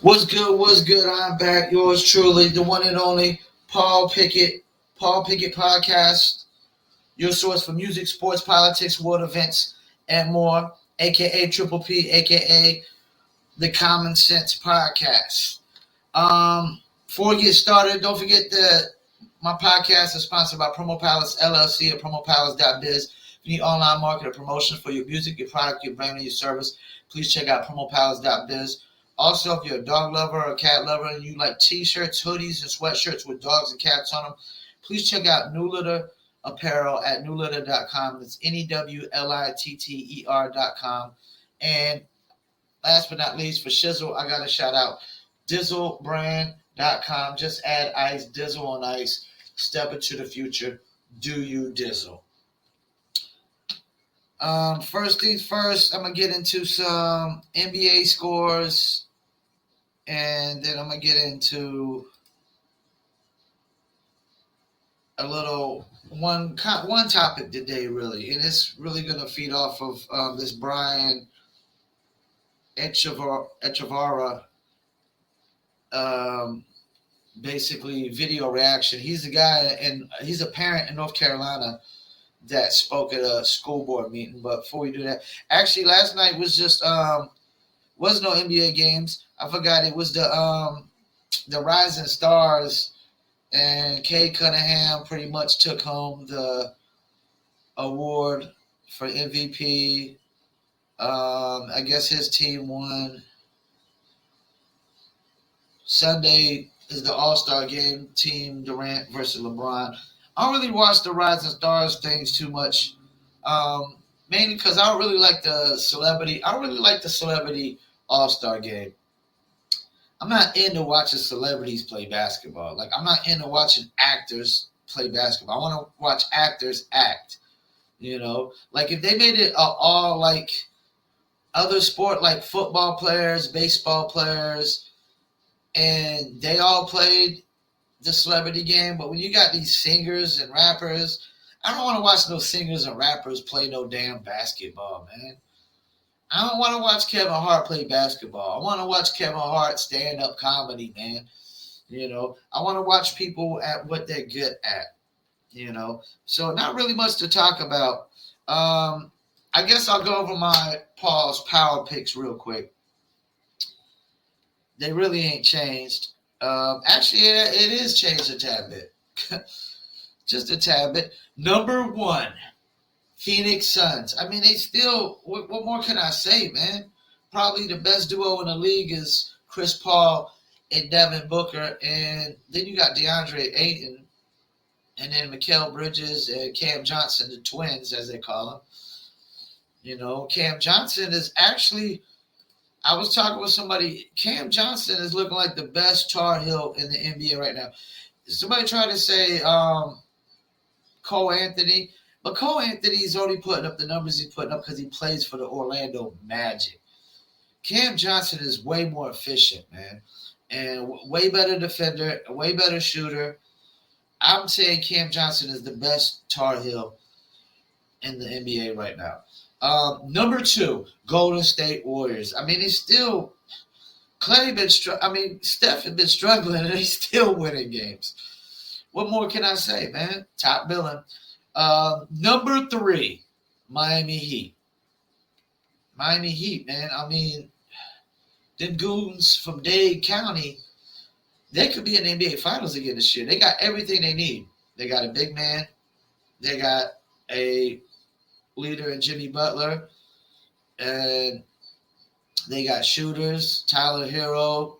What's good? What's good? I'm back. Yours truly, the one and only Paul Pickett. Paul Pickett Podcast, your source for music, sports, politics, world events, and more. AKA Triple P, AKA the Common Sense Podcast. Before we get started, don't forget that my podcast is sponsored by Promo Palace LLC at promopalace.biz. If you need online market or promotion for your music, your product, your brand, or your service, please check out promopalace.biz. Also, if you're a dog lover or a cat lover and you like t-shirts, hoodies, and sweatshirts with dogs and cats on them, please check out New Litter Apparel at newlitter.com. That's NEWLITTER.com. And last but not least, for Shizzle, I got to shout out DizzleBrand.com. Just add ice, Dizzle on ice. Step into the future. Do you Dizzle? First things first, I'm going to get into some NBA scores, and then I'm going to get into a little one topic today, really, and it's really going to feed off of this Brian Echevarria basically video reaction. He's the guy, and he's a parent in North Carolina that spoke at a school board meeting. But before we do that, actually last night was just was no NBA games. I forgot it was the Rising Stars, and Cade Cunningham pretty much took home the award for MVP. I guess his team won. Sunday is the All-Star game, Team Durant versus LeBron. I don't really watch the Rising Stars things too much, mainly because I don't really like the celebrity. I don't really like the celebrity All-Star game. I'm not into watching celebrities play basketball. Like, I'm not into watching actors play basketball. I want to watch actors act. You know, like if they made it all like other sport, like football players, baseball players, and they all played the celebrity game. But when you got these singers and rappers, I don't want to watch no singers and rappers play no damn basketball, man. I don't want to watch Kevin Hart play basketball. I want to watch Kevin Hart stand-up comedy, man. You know, I want to watch people at what they're good at, you know. So not really much to talk about. I guess I'll go over my Paul's power picks real quick. They really ain't changed. Actually, it is changed a tad bit. Just a tad bit. Number one, Phoenix Suns. I mean, they still, what more can I say, man? Probably the best duo in the league is Chris Paul and Devin Booker. And then you got DeAndre Ayton, and then Mikal Bridges and Cam Johnson, the twins, as they call them. You know, Cam Johnson is actually, I was talking with somebody, Cam Johnson is looking like the best Tar Heel in the NBA right now. Somebody tried to say Cole Anthony, but Cole Anthony's already putting up the numbers he's putting up because he plays for the Orlando Magic. Cam Johnson is way more efficient, man, and way better defender, a way better shooter. I'm saying Cam Johnson is the best Tar Heel in the NBA right now. Number two, Golden State Warriors. I mean, Steph has been struggling, and he's still winning games. What more can I say, man? Top billing. Number three, Miami Heat. Miami Heat, man. I mean, them goons from Dade County, they could be in the NBA Finals again this year. They got everything they need. They got a big man. They got a leader in Jimmy Butler, and they got shooters, Tyler Hero,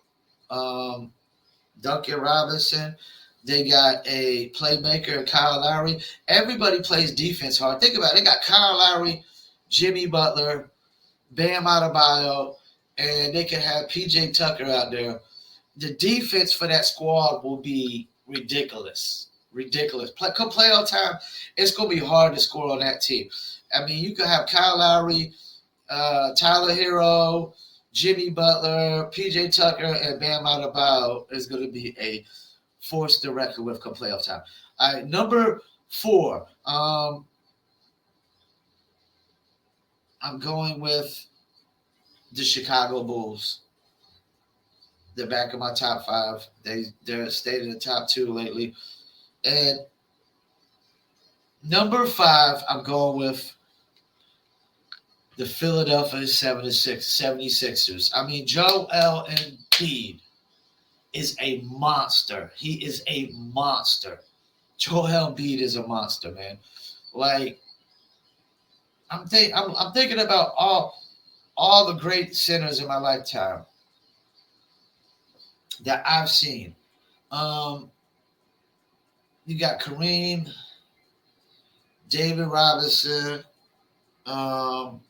Duncan Robinson. They got a playmaker, Kyle Lowry. Everybody plays defense hard. Think about it. They got Kyle Lowry, Jimmy Butler, Bam Adebayo, and they can have PJ Tucker out there. The defense for that squad will be ridiculous. Ridiculous. Come playoff time, it's going to be hard to score on that team. I mean, you could have Kyle Lowry, Tyler Hero, Jimmy Butler, PJ Tucker, and Bam Adebayo is going to be a force to reckon with come playoff time. All right, number four. I'm going with the Chicago Bulls. They're back in my top five. They're stayed in the top two lately. And number five, I'm going with the Philadelphia 76ers. I mean, Joel Embiid is a monster. He is a monster. Joel Embiid is a monster, man. Like I'm thinking about all the great centers in my lifetime that I've seen. Um, you got Kareem, David Robinson, um,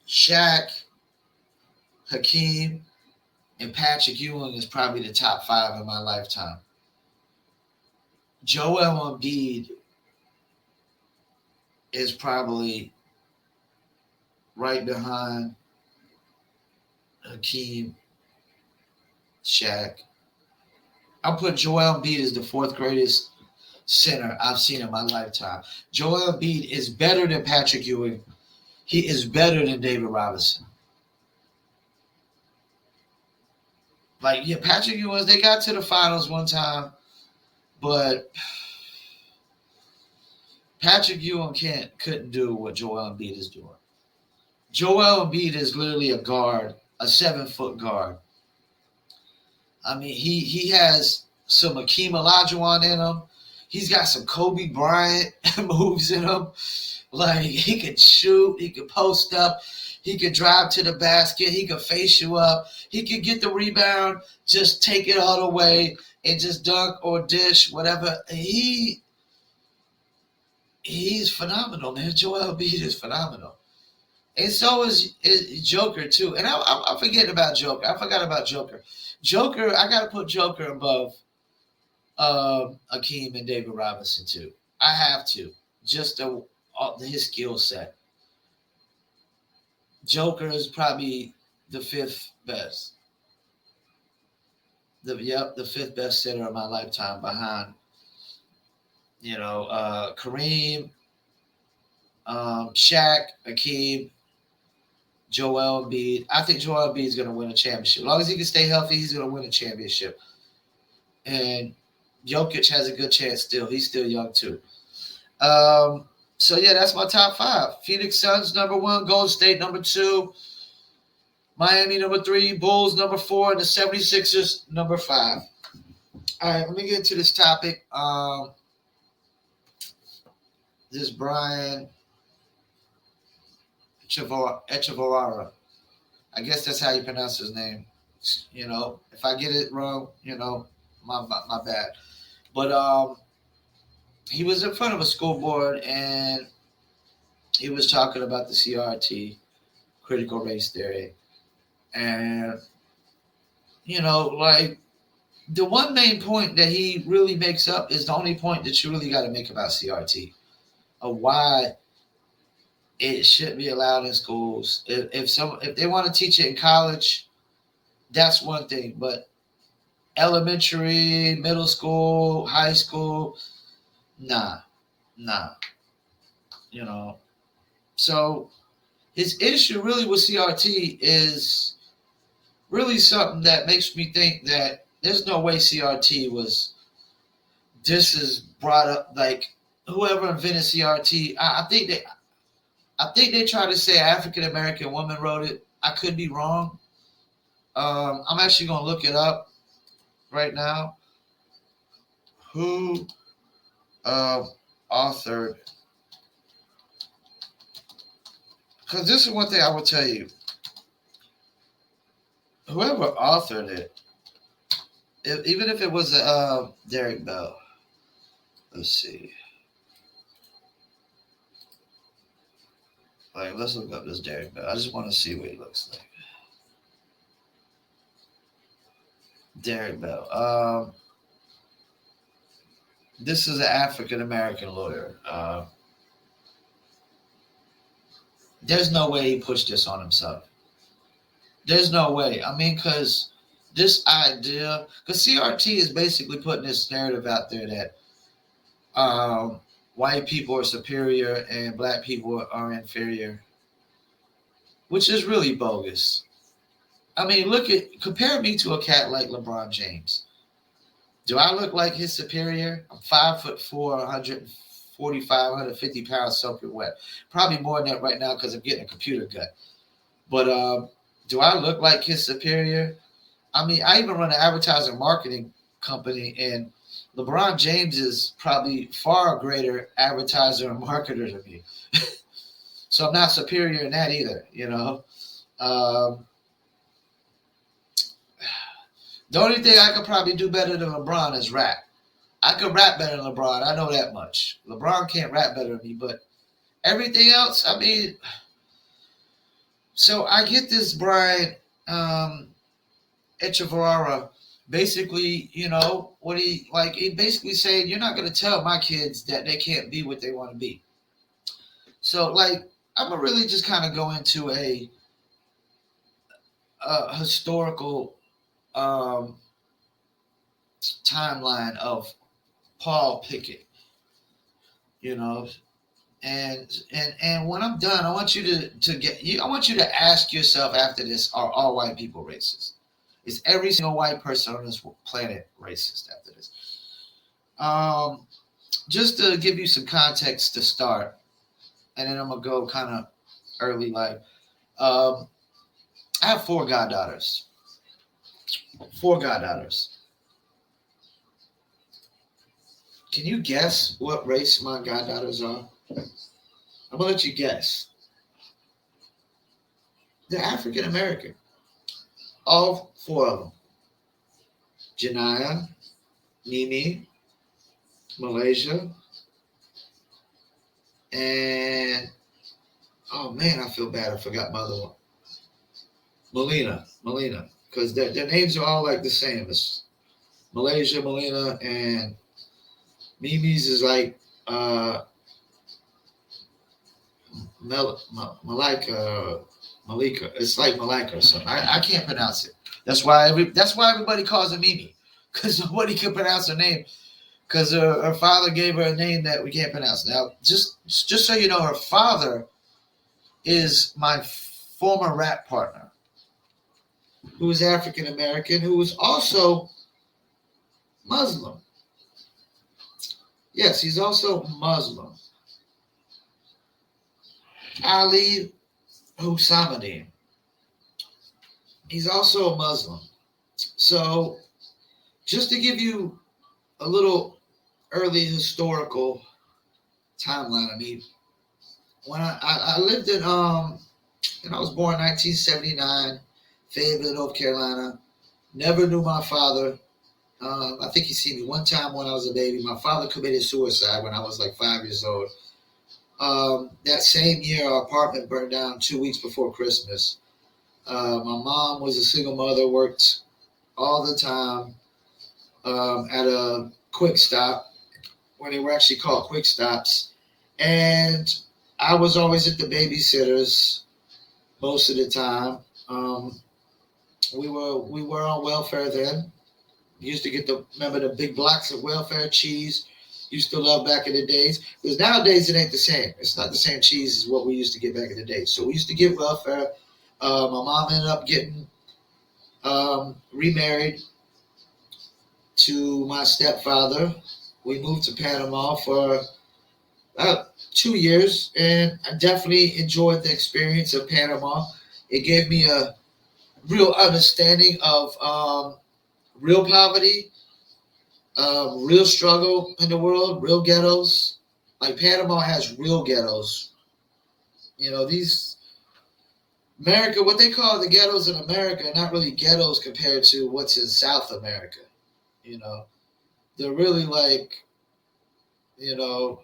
Shaq, Hakeem, and Patrick Ewing is probably the top five in my lifetime. Joel Embiid is probably right behind Hakeem, Shaq. I'll put Joel Embiid as the fourth greatest center I've seen in my lifetime. Joel Embiid is better than Patrick Ewing. He is better than David Robinson. Like, yeah, Patrick Ewing, they got to the finals one time, but Patrick Ewing couldn't do what Joel Embiid is doing. Joel Embiid is literally a guard, a 7-foot guard. I mean, he has some Akeem Olajuwon in him. He's got some Kobe Bryant moves in him. Like, he could shoot, he could post up, he could drive to the basket, he could face you up, he could get the rebound, just take it all the way and just dunk or dish, whatever. He's phenomenal, man. Joel Embiid is phenomenal. And so is Joker, too. And I'm forgetting about Joker. I forgot about Joker. Joker, I got to put Joker above Akeem and David Robinson, too. I have to. Just his skill set. Joker is probably the fifth best. The fifth best center of my lifetime behind, Kareem, Shaq, Akeem, Joel Embiid. I think Joel Embiid is going to win a championship. As long as he can stay healthy, he's going to win a championship. And Jokic has a good chance still. He's still young, too. So, yeah, that's my top five. Phoenix Suns, number one. Golden State, number two. Miami, number three. Bulls, number four. And the 76ers, number five. All right, let me get into this topic. This Brian Echevarria. I guess that's how you pronounce his name. If I get it wrong, my bad. But he was in front of a school board and he was talking about the CRT, critical race theory. And, like the one main point that he really makes up is the only point that you really got to make about CRT, of why it shouldn't be allowed in schools. If they want to teach it in college, that's one thing. But elementary, middle school, high school, nah. So his issue really with CRT is really something that makes me think that there's no way CRT was. This is brought up like whoever invented CRT. I think they try to say African American woman wrote it. I could be wrong. I'm actually gonna look it up right now. Who authored? Because this is one thing I will tell you. Whoever authored it, even if it was Derek Bell. Let's see. Like, let's look up this Derek Bell. I just want to see what he looks like. Derek Bell. This is an African American lawyer. There's no way he pushed this on himself. There's no way. I mean, because this idea, because CRT is basically putting this narrative out there that white people are superior and black people are inferior, which is really bogus. I mean, compare me to a cat like LeBron James. Do I look like his superior? I'm 5'4", 145, 150 pounds soaking wet. Probably more than that right now because I'm getting a computer gut. But do I look like his superior? I mean, I even run an advertising marketing company, and LeBron James is probably far greater advertiser and marketer than me. So I'm not superior in that either, you know. Um, the only thing I could probably do better than LeBron is rap. I could rap better than LeBron. I know that much. LeBron can't rap better than me, but everything else, I mean, so I get this Brian Echevarria basically, you know, he basically saying, you're not going to tell my kids that they can't be what they want to be. So, like, I'm going to really just kind of go into a historical um, timeline of Paul Pickett, you know, and when I'm done, I want you I want you to ask yourself after this: are all white people racist? Is every single white person on this planet racist after this? Just to give you some context to start, and then I'm gonna go kind of early. Like, I have four goddaughters. Four goddaughters. Can you guess what race my goddaughters are? I'm gonna let you guess. They're African American. All four of them. Janaya, Mimi, Malaysia, and oh man, I feel bad. I forgot my other one. Melina, because their names are all like the same. It's Malaysia, Melina, and Mimi's is like Malika. It's like Malika or something. I can't pronounce it. That's why everybody calls her Mimi, because nobody can pronounce her name. Because her father gave her a name that we can't pronounce. Now, just so you know, her father is my former rap partner, who is African American, who is also Muslim. Yes, he's also Muslim. Ali Hussamadin. He's also a Muslim. So, just to give you a little early historical timeline. I mean, when I lived in and I was born in 1979, Fayetteville, North Carolina. Never knew my father. I think he seen me one time when I was a baby. My father committed suicide when I was like 5 years old. That same year, our apartment burned down 2 weeks before Christmas. My mom was a single mother, worked all the time at a quick stop, when they were actually called quick stops. And I was always at the babysitters most of the time. We were on welfare then. Used to remember the big blocks of welfare cheese. Used to love back in the days. Because nowadays it ain't the same. It's not the same cheese as what we used to get back in the day. So we used to get welfare. My mom ended up getting remarried to my stepfather. We moved to Panama for about 2 years, and I definitely enjoyed the experience of Panama. It gave me a real understanding of real poverty, real struggle in the world, real ghettos. Like Panama has real ghettos. You know, these America, what they call the ghettos in America, are not really ghettos compared to what's in South America. You know, they're really like, you know,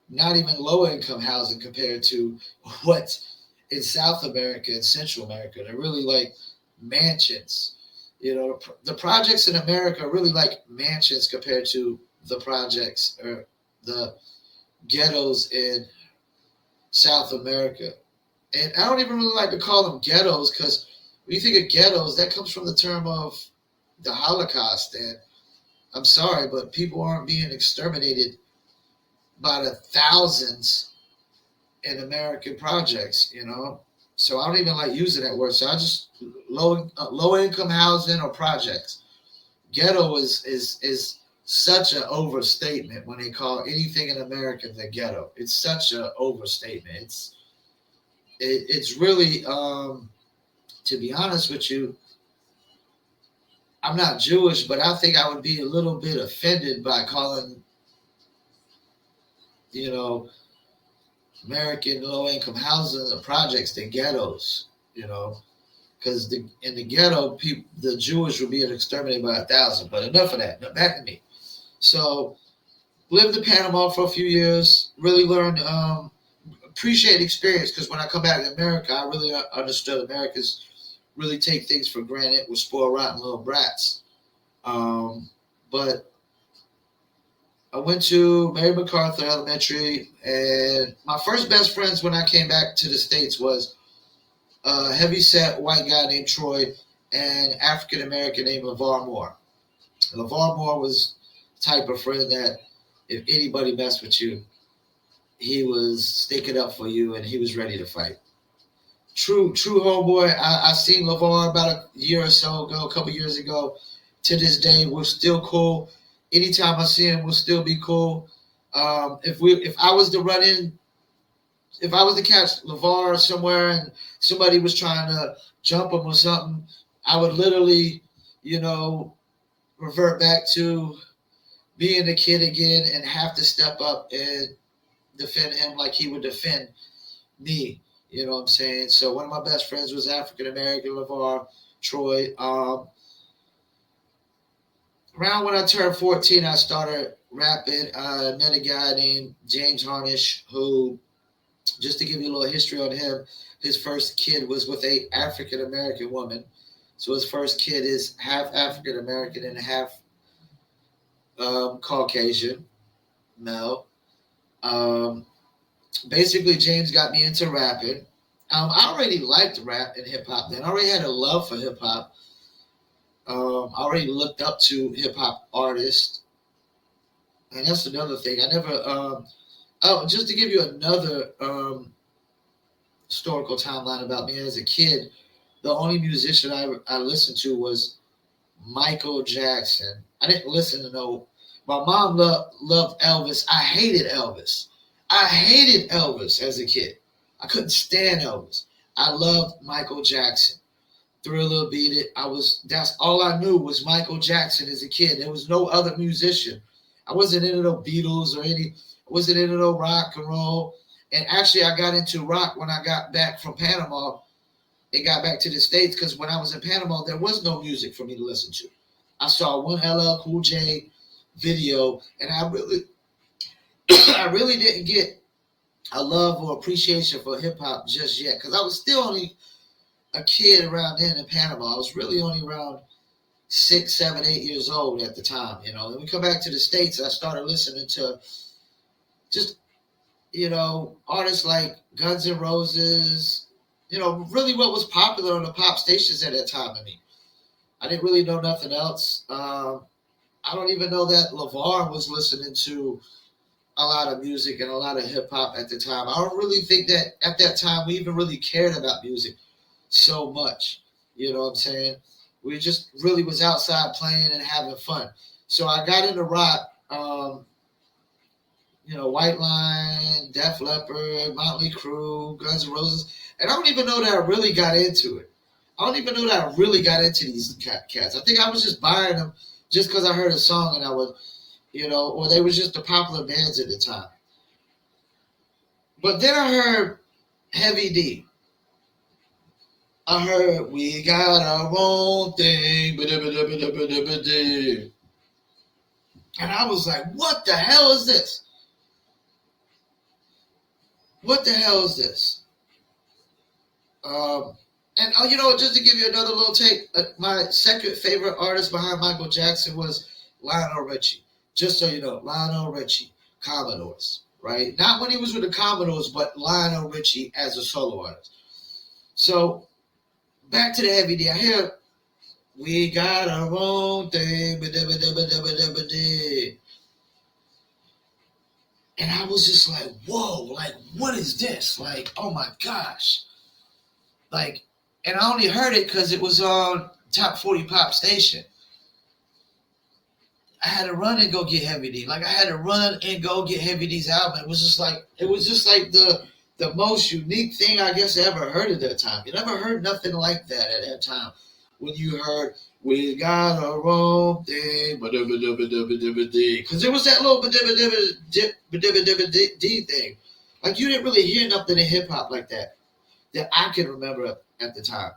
not even low income housing compared to what's in South America and Central America. They're really like mansions. You know, the projects in America are really like mansions compared to the projects or the ghettos in South America. And I don't even really like to call them ghettos, because when you think of ghettos, that comes from the term of the Holocaust. And I'm sorry, but people aren't being exterminated by the thousands in American projects, you know. So I don't even like using that word. So I just low income housing or projects. Ghetto is such an overstatement when they call anything in America the ghetto. It's such an overstatement. It's really to be honest with you, I'm not Jewish, but I think I would be a little bit offended by calling, you know, American low income housing the projects the ghettos, you know, because in the ghetto, people, the Jewish would be exterminated by 1,000. But enough of that. Now back to me. So lived in Panama for a few years. Really learned, appreciate experience because when I come back to America, I really understood Americans really take things for granted. We're spoiled rotten little brats. But I went to Mary MacArthur Elementary, and my first best friends when I came back to the States was a heavy-set white guy named Troy and African American named LeVar Moore. LeVar Moore was the type of friend that if anybody messed with you, he was sticking up for you and he was ready to fight. True homeboy. I seen LeVar about a year or so ago, a couple years ago. To this day, we're still cool. Anytime I see him, we'll still be cool. If I was to run in, if I was to catch LeVar somewhere and somebody was trying to jump him or something, I would literally, you know, revert back to being a kid again and have to step up and defend him like he would defend me. You know what I'm saying? So one of my best friends was African American, LeVar, Troy. Around when I turned 14, I started rapping. I met a guy named James Harnish, who, just to give you a little history on him, his first kid was with a African American woman. So his first kid is half African American and half Caucasian male. Basically, James got me into rapping. I already liked rap and hip hop then. I already had a love for hip hop. I already looked up to hip hop artists. And that's another thing. I never, just to give you another historical timeline about me as a kid, the only musician I listened to was Michael Jackson. I didn't listen to no. My mom loved Elvis. I hated Elvis. I hated Elvis as a kid. I couldn't stand Elvis. I loved Michael Jackson. Thriller, Beat It. That's all I knew was Michael Jackson as a kid. There was no other musician. I wasn't into no Beatles or I wasn't into no rock and roll. And actually, I got into rock when I got back from Panama and got back to the States because when I was in Panama, there was no music for me to listen to. I saw one LL Cool J video, and I really didn't get a love or appreciation for hip hop just yet because I was still only a kid around then in Panama. I was really only around 6, 7, 8 years old at the time, you know. Then we come back to the States, and I started listening to just, you know, artists like Guns N' Roses, you know, really what was popular on the pop stations at that time to me. I didn't really know nothing else. I don't even know that LeVar was listening to a lot of music and a lot of hip hop at the time. I don't really think that at that time we even really cared about music so much. You know what I'm saying? We just really was outside playing and having fun. So I got into rock, you know, White Line, Def Leppard, Motley Crue, Guns N' Roses. And I don't even know that I really got into it. I don't even know that I really got into these cats. I think I was just buying them just because I heard a song and I would, you know, or they was just the popular bands at the time. But then I heard Heavy D. I heard we got our own thing. And I was like, what the hell is this? What the hell is this? And you know, just to give you another little take, my second favorite artist behind Michael Jackson was Lionel Richie. Just so you know, Lionel Richie, Commodores, right? Not when he was with the Commodores, but Lionel Richie as a solo artist. So back to the Heavy D. I hear we got our own thing, and I was just like, whoa, like what is this? Like, oh my gosh. Like, and I only heard it because it was on Top 40 Pop Station. I had to run and go get Heavy D. Like I had to run and go get Heavy D's album. It was just like the most unique thing I guess I ever heard at that time. You never heard nothing like that at that time. When you heard we got a wrong thing, because it was that little thing. Like you didn't really hear nothing in hip hop like that I can remember at the time.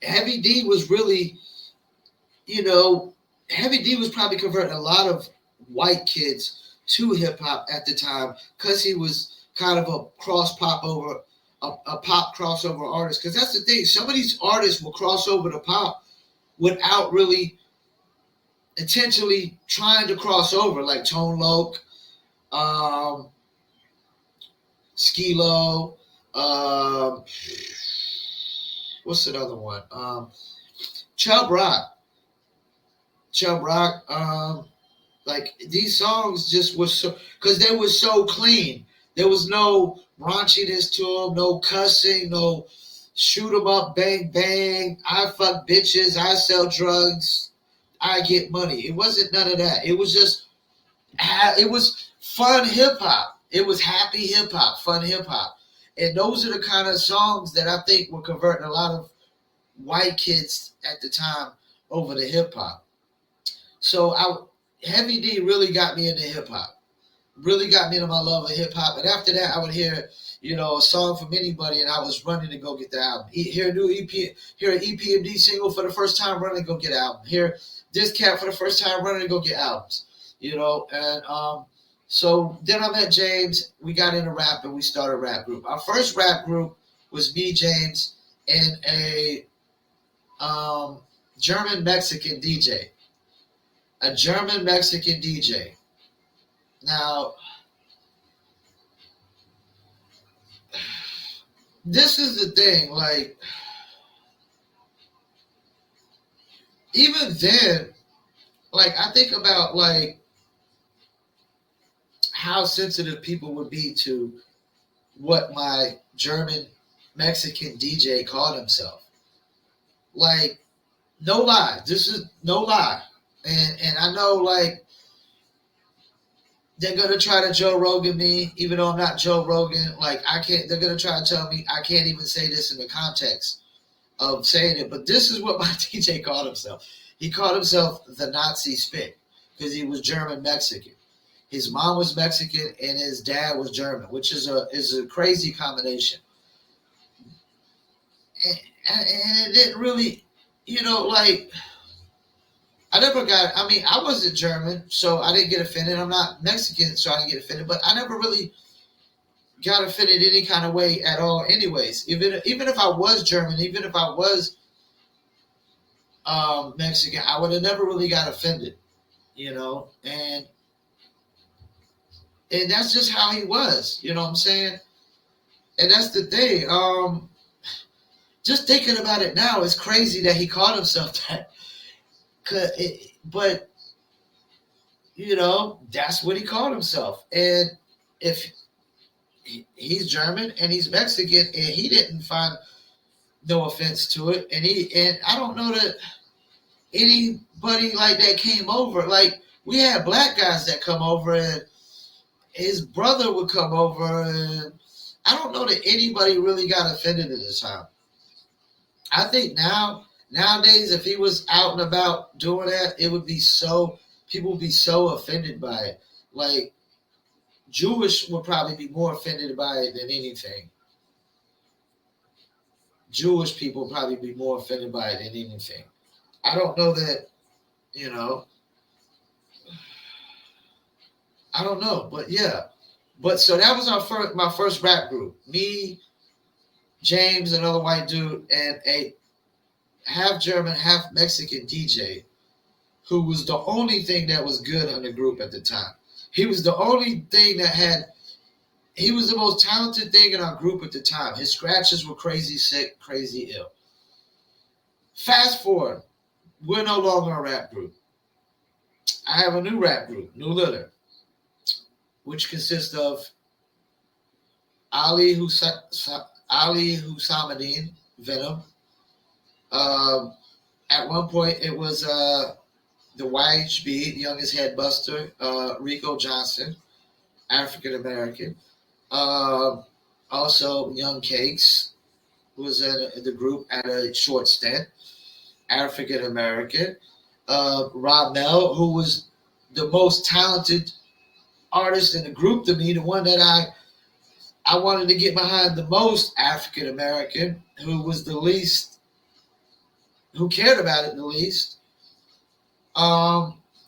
Heavy D was really, you know, Heavy D was probably converting a lot of white kids to hip hop at the time because he was kind of a a pop crossover artist. Because that's the thing, some of these artists will cross over to pop without really intentionally trying to cross over, like Tone Loc, um, Skilo, what's another one? Chubb Rock. Chubb Rock, like these songs just was so because they were so clean. There was no raunchiness to them, no cussing, no shoot 'em up, bang bang. I fuck bitches, I sell drugs, I get money. It wasn't none of that. It was just it was fun hip hop. It was happy hip hop, fun hip hop, and those are the kind of songs that I think were converting a lot of white kids at the time over to hip hop. So Heavy D really got me into hip hop. Really got me into my love of hip hop. And after that, I would hear, a song from anybody, and I was running to go get the album. Hear a new EP, hear an EPMD single for the first time, running to go get an album. Hear this cat for the first time, running to go get albums. And so then I met James. We got into rap, and we started a rap group. Our first rap group was me, James, and a German Mexican DJ. A German Mexican DJ. Now, this is the thing, like, even then, like, I think about, like, how sensitive people would be to what my German Mexican DJ called himself. Like, no lie. This is no lie. And I know, like, they're gonna try to Joe Rogan me, even though I'm not Joe Rogan. Like, I can't. They're gonna try to tell me I can't even say this in the context of saying it. But this is what my DJ called himself. He called himself the Nazi Spit because he was German Mexican. His mom was Mexican and his dad was German, which is a crazy combination. And it didn't really, like. I wasn't German, so I didn't get offended. I'm not Mexican, so I didn't get offended. But I never really got offended any kind of way at all anyways. Even if I was German, even if I was Mexican, I would have never really got offended, And that's just how he was, you know what I'm saying? And that's the thing. Just thinking about it now, it's crazy that he called himself that. But that's what he called himself. And if he's German and he's Mexican, and he didn't find no offense to it, and I don't know that anybody like that came over. Like, we had black guys that come over, and his brother would come over, and I don't know that anybody really got offended at the time. I think nowadays, if he was out and about doing that, people would be so offended by it. Like, Jewish would probably be more offended by it than anything. Jewish people would probably be more offended by it than anything. I don't know that, I don't know, but yeah. But so that was my first rap group. Me, James, another white dude, and a half German, half Mexican DJ who was the only thing that was good on the group at the time. He was the only thing he was the most talented thing in our group at the time. His scratches were crazy sick, crazy ill. Fast forward, we're no longer a rap group. I have a new rap group, New Litter, which consists of Ali Ali Hussein, Venom. Um, at one point, it was the YHB, the youngest headbuster, Rico Johnson, African American. Um, Also, Young Cakes was in the group at a short stint, African American. Rob who was the most talented artist in the group to me, the one that I wanted to get behind the most, African American, who was the least, who cared about it the least.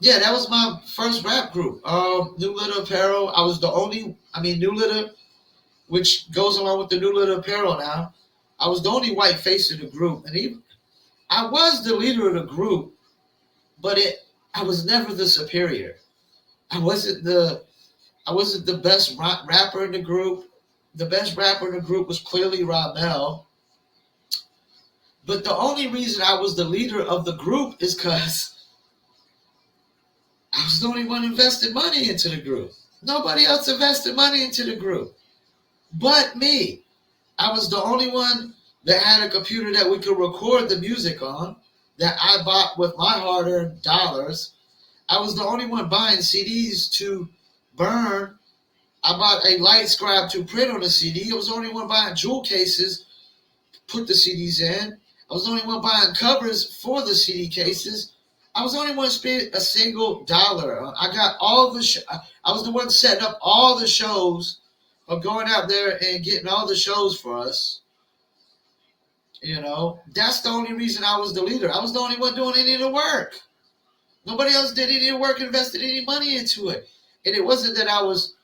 Yeah, that was my first rap group. New Litter Apparel. I was the only. I mean, New Litter, which goes along with the New Litter Apparel now. I was the only white face in the group, and even I was the leader of the group, but I was never the superior. I wasn't the I wasn't the best rapper in the group. The best rapper in the group was clearly Ramel. But the only reason I was the leader of the group is because I was the only one invested money into the group. Nobody else invested money into the group but me. I was the only one that had a computer that we could record the music on, that I bought with my hard-earned dollars. I was the only one buying CDs to burn. I bought a light scribe to print on a CD. I was the only one buying jewel cases, put the CDs in. I was the only one buying covers for the CD cases. I was the only one spending a single dollar. I got all the. I was the one setting up all the shows, or going out there and getting all the shows for us. You know, that's the only reason I was the leader. I was the only one doing any of the work. Nobody else did any of the work, invested any money into it. And it wasn't that I was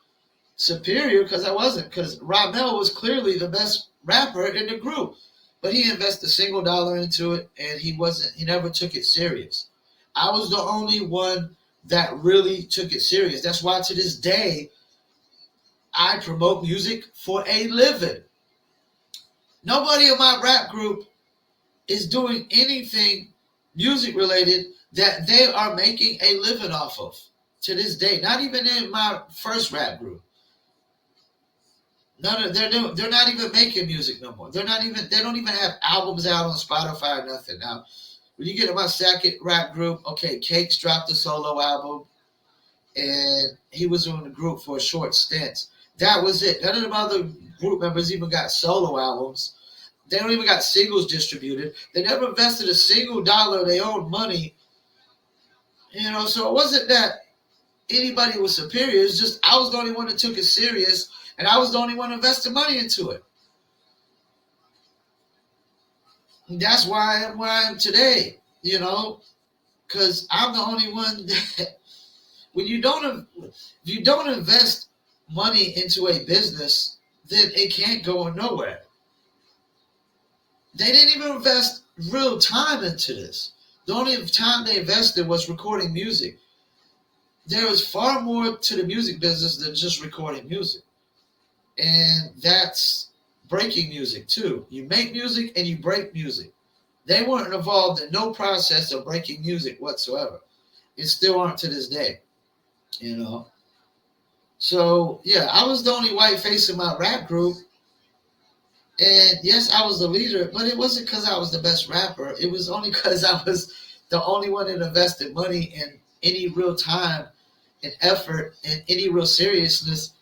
superior, because I wasn't, because Ramel was clearly the best rapper in the group. But he invested a single dollar into it, and he never took it serious. I was the only one that really took it serious. That's why to this day, I promote music for a living. Nobody in my rap group is doing anything music related that they are making a living off of to this day. Not even in my first rap group. They're not even making music no more. They don't even have albums out on Spotify or nothing. Now, when you get to my second rap group, okay, Cakes dropped a solo album, and he was in the group for a short stint. That was it. None of the other group members even got solo albums. They don't even got singles distributed. They never invested a single dollar of their own money. You know, so it wasn't that anybody was superior. It's just I was the only one that took it serious, and I was the only one that invested money into it. And that's why I am where I am today, you know, because I'm the only one that if you don't invest money into a business, then it can't go nowhere. They didn't even invest real time into this. The only time they invested was recording music. There is far more to the music business than just recording music. And that's breaking music too. You make music and you break music. They weren't involved in no process of breaking music whatsoever. And still aren't to this day, you know. So, yeah, I was the only white face in my rap group. And yes, I was the leader, but it wasn't because I was the best rapper. It was only because I was the only one that invested money and any real time and effort and any real seriousness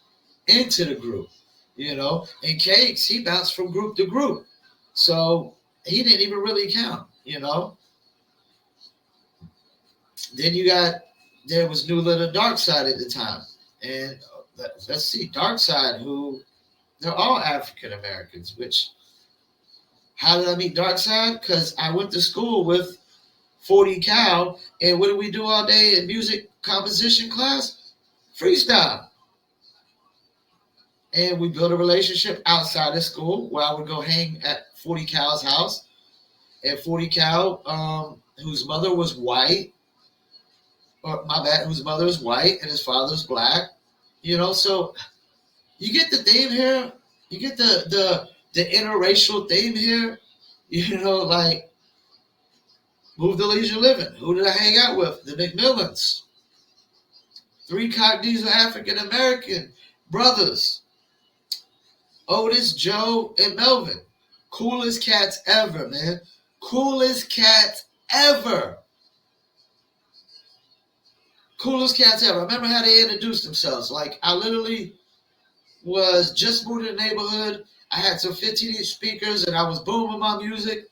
into the group, you know. And Cakes, he bounced from group to group. So he didn't even really count, you know. Then there was New Little Dark Side at the time. And let's see, Dark Side, who they're all African Americans, which, how did I meet Dark Side? Because I went to school with 40 Cal, and what did we do all day in music composition class? Freestyle. And we built a relationship outside of school where I would go hang at 40 Cal's house. And 40 Cal, whose mother was white, whose mother was white and his father was black, you know, so you get the theme here. You get the interracial theme here. You know, like, Move the Leisure Living. Who did I hang out with? The McMillans. 3 Cognizant African American brothers. Otis, Joe, and Melvin. Coolest cats ever, man. Coolest cats ever. Coolest cats ever. I remember how they introduced themselves. Like, I literally was just moved to the neighborhood. I had some 15-inch speakers and I was booming my music.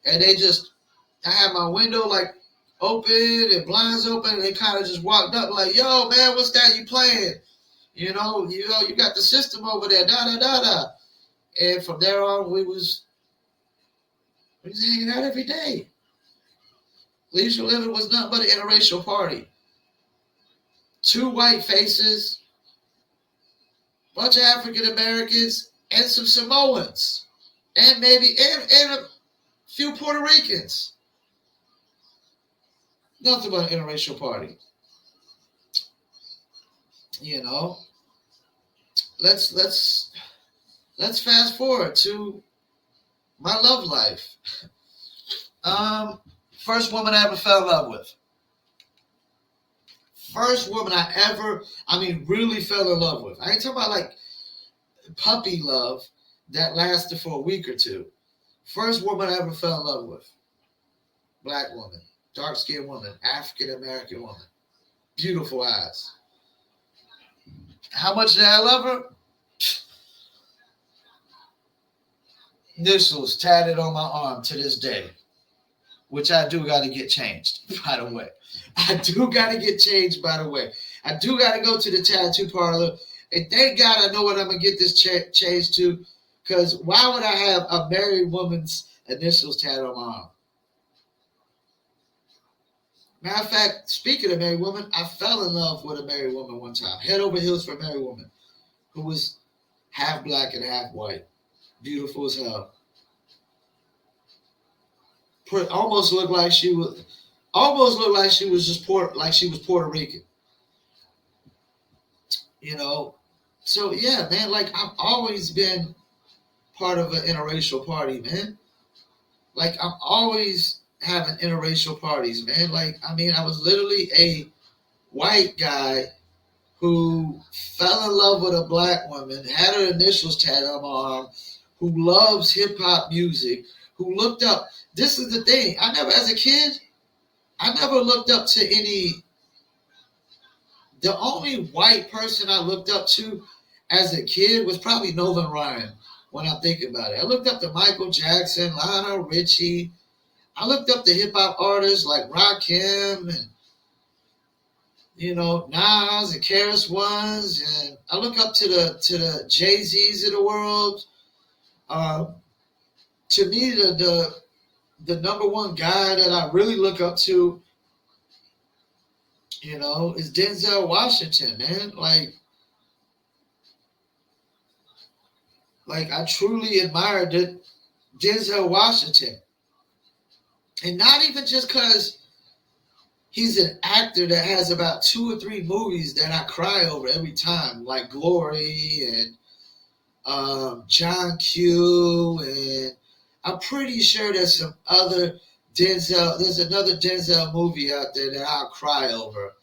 And I had my window like open and blinds open. And they kind of just walked up like, yo, man, what's that you playing? You got the system over there, da da da da. And from there on, we was hanging out every day. Leisure Living was nothing but an interracial party. Two white faces, bunch of African Americans, and some Samoans, and and a few Puerto Ricans. Nothing but an interracial party. You know, let's fast forward to my love life. First woman I ever fell in love with. First woman really fell in love with. I ain't talking about like puppy love that lasted for a week or two. First woman I ever fell in love with. Black woman, dark skinned woman, African American woman, beautiful eyes. How much did I love her? Initials tatted on my arm to this day, which I do got to get changed, by the way. I do got to get changed, by the way. I do got to go to the tattoo parlor. And thank God I know what I'm going to get this changed to. Because why would I have a married woman's initials tatted on my arm? Matter of fact, speaking of married woman, I fell in love with a married woman one time. Head over heels for a married woman who was half black and half white. Beautiful as hell. Almost looked like she was just Puerto Rican. You know. So yeah, man, like I've always been part of an interracial party, man. Like I'm always having interracial parties, man. Like I was literally a white guy who fell in love with a black woman, had her initials tatted on my arm, who loves hip hop music, who looked up. This is the thing. As a kid, I never looked up to any. The only white person I looked up to as a kid was probably Nolan Ryan. When I think about it, I looked up to Michael Jackson, Lionel Richie. I looked up to hip hop artists like Rakim and Nas and Karis Ones, and I look up to the Jay-Z's of the world. To me, the number one guy that I really look up to, is Denzel Washington, man. Like I truly admired Denzel Washington, and not even just because he's an actor that has about 2 or 3 movies that I cry over every time, like Glory and John Q, and I'm pretty sure there's some other Denzel. There's another Denzel movie out there that I'll cry over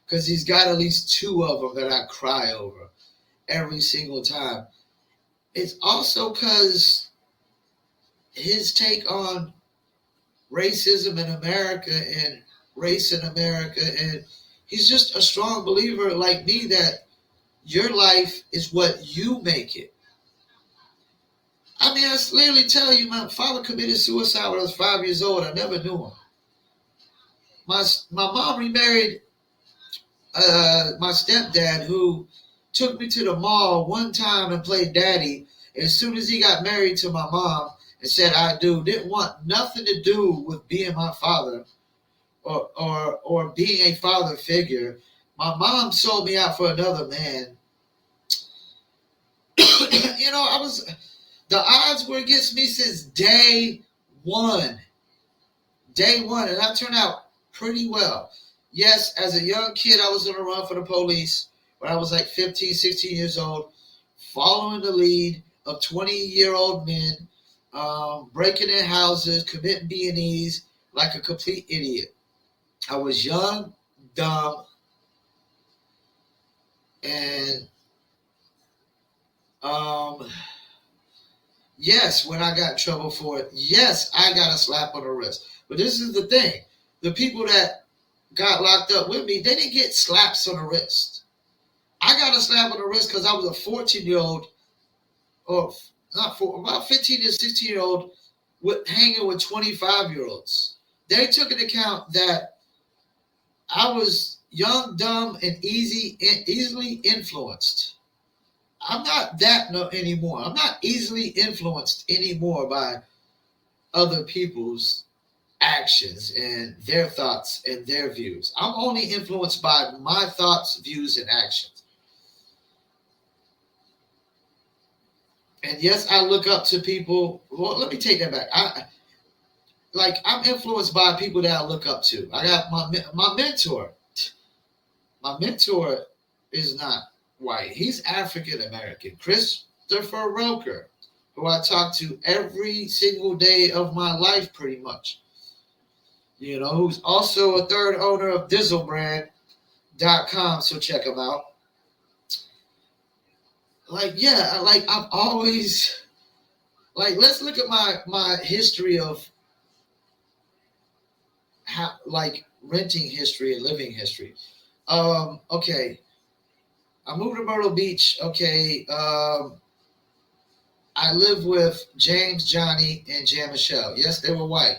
because he's got at least 2 of them that I cry over every single time. It's also because his take on racism in America and race in America, and he's just a strong believer like me that your life is what you make it. I literally tell you, my father committed suicide when I was 5 years old. I never knew him. My mom remarried my stepdad, who took me to the mall one time and played daddy. And as soon as he got married to my mom and said I do, didn't want nothing to do with being my father or being a father figure. My mom sold me out for another man. The odds were against me since day one. Day one, and I turned out pretty well. Yes, as a young kid, I was on the run for the police when I was like 15, 16 years old, following the lead of 20-year-old men, breaking in houses, committing B&Es like a complete idiot. I was young, dumb, and Yes, when I got in trouble for it, yes, I got a slap on the wrist. But this is the thing: the people that got locked up with me, they didn't get slaps on the wrist. I got a slap on the wrist because I was a 14-year-old, or not four, about 15 to 16-year-old, with hanging with 25-year-olds. They took into account that I was young, dumb, and easily influenced. I'm not that no, anymore. I'm not easily influenced anymore by other people's actions and their thoughts and their views. I'm only influenced by my thoughts, views, and actions. And yes, I look up to people. Well, let me take that back. I'm influenced by people that I look up to. I got my mentor. My mentor is not white. He's African American. Christopher Roker, who I talk to every single day of my life, pretty much. Who's also a third owner of DizzleBrand.com, so check him out. I've always let's look at my history of how renting history and living history. Okay, I moved to Myrtle Beach. Okay, I lived with James, Johnny, and Jan Michelle. Yes, they were white,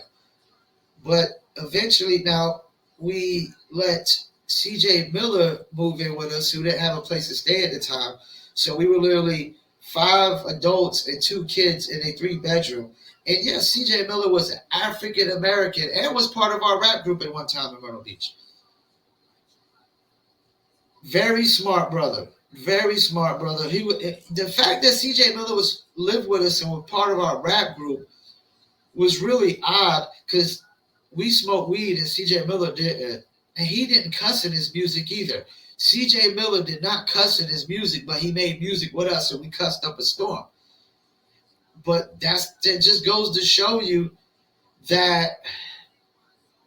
but eventually now we let CJ Miller move in with us, who didn't have a place to stay at the time. So we were literally 5 adults and 2 kids in a 3-bedroom. And yes, CJ Miller was African American and was part of our rap group at one time in Myrtle Beach. Very smart brother. Very smart brother. The fact that CJ Miller lived with us and was part of our rap group was really odd because we smoked weed and CJ Miller didn't. And he didn't cuss in his music either. CJ Miller did not cuss in his music, but he made music with us and we cussed up a storm. But that just goes to show you that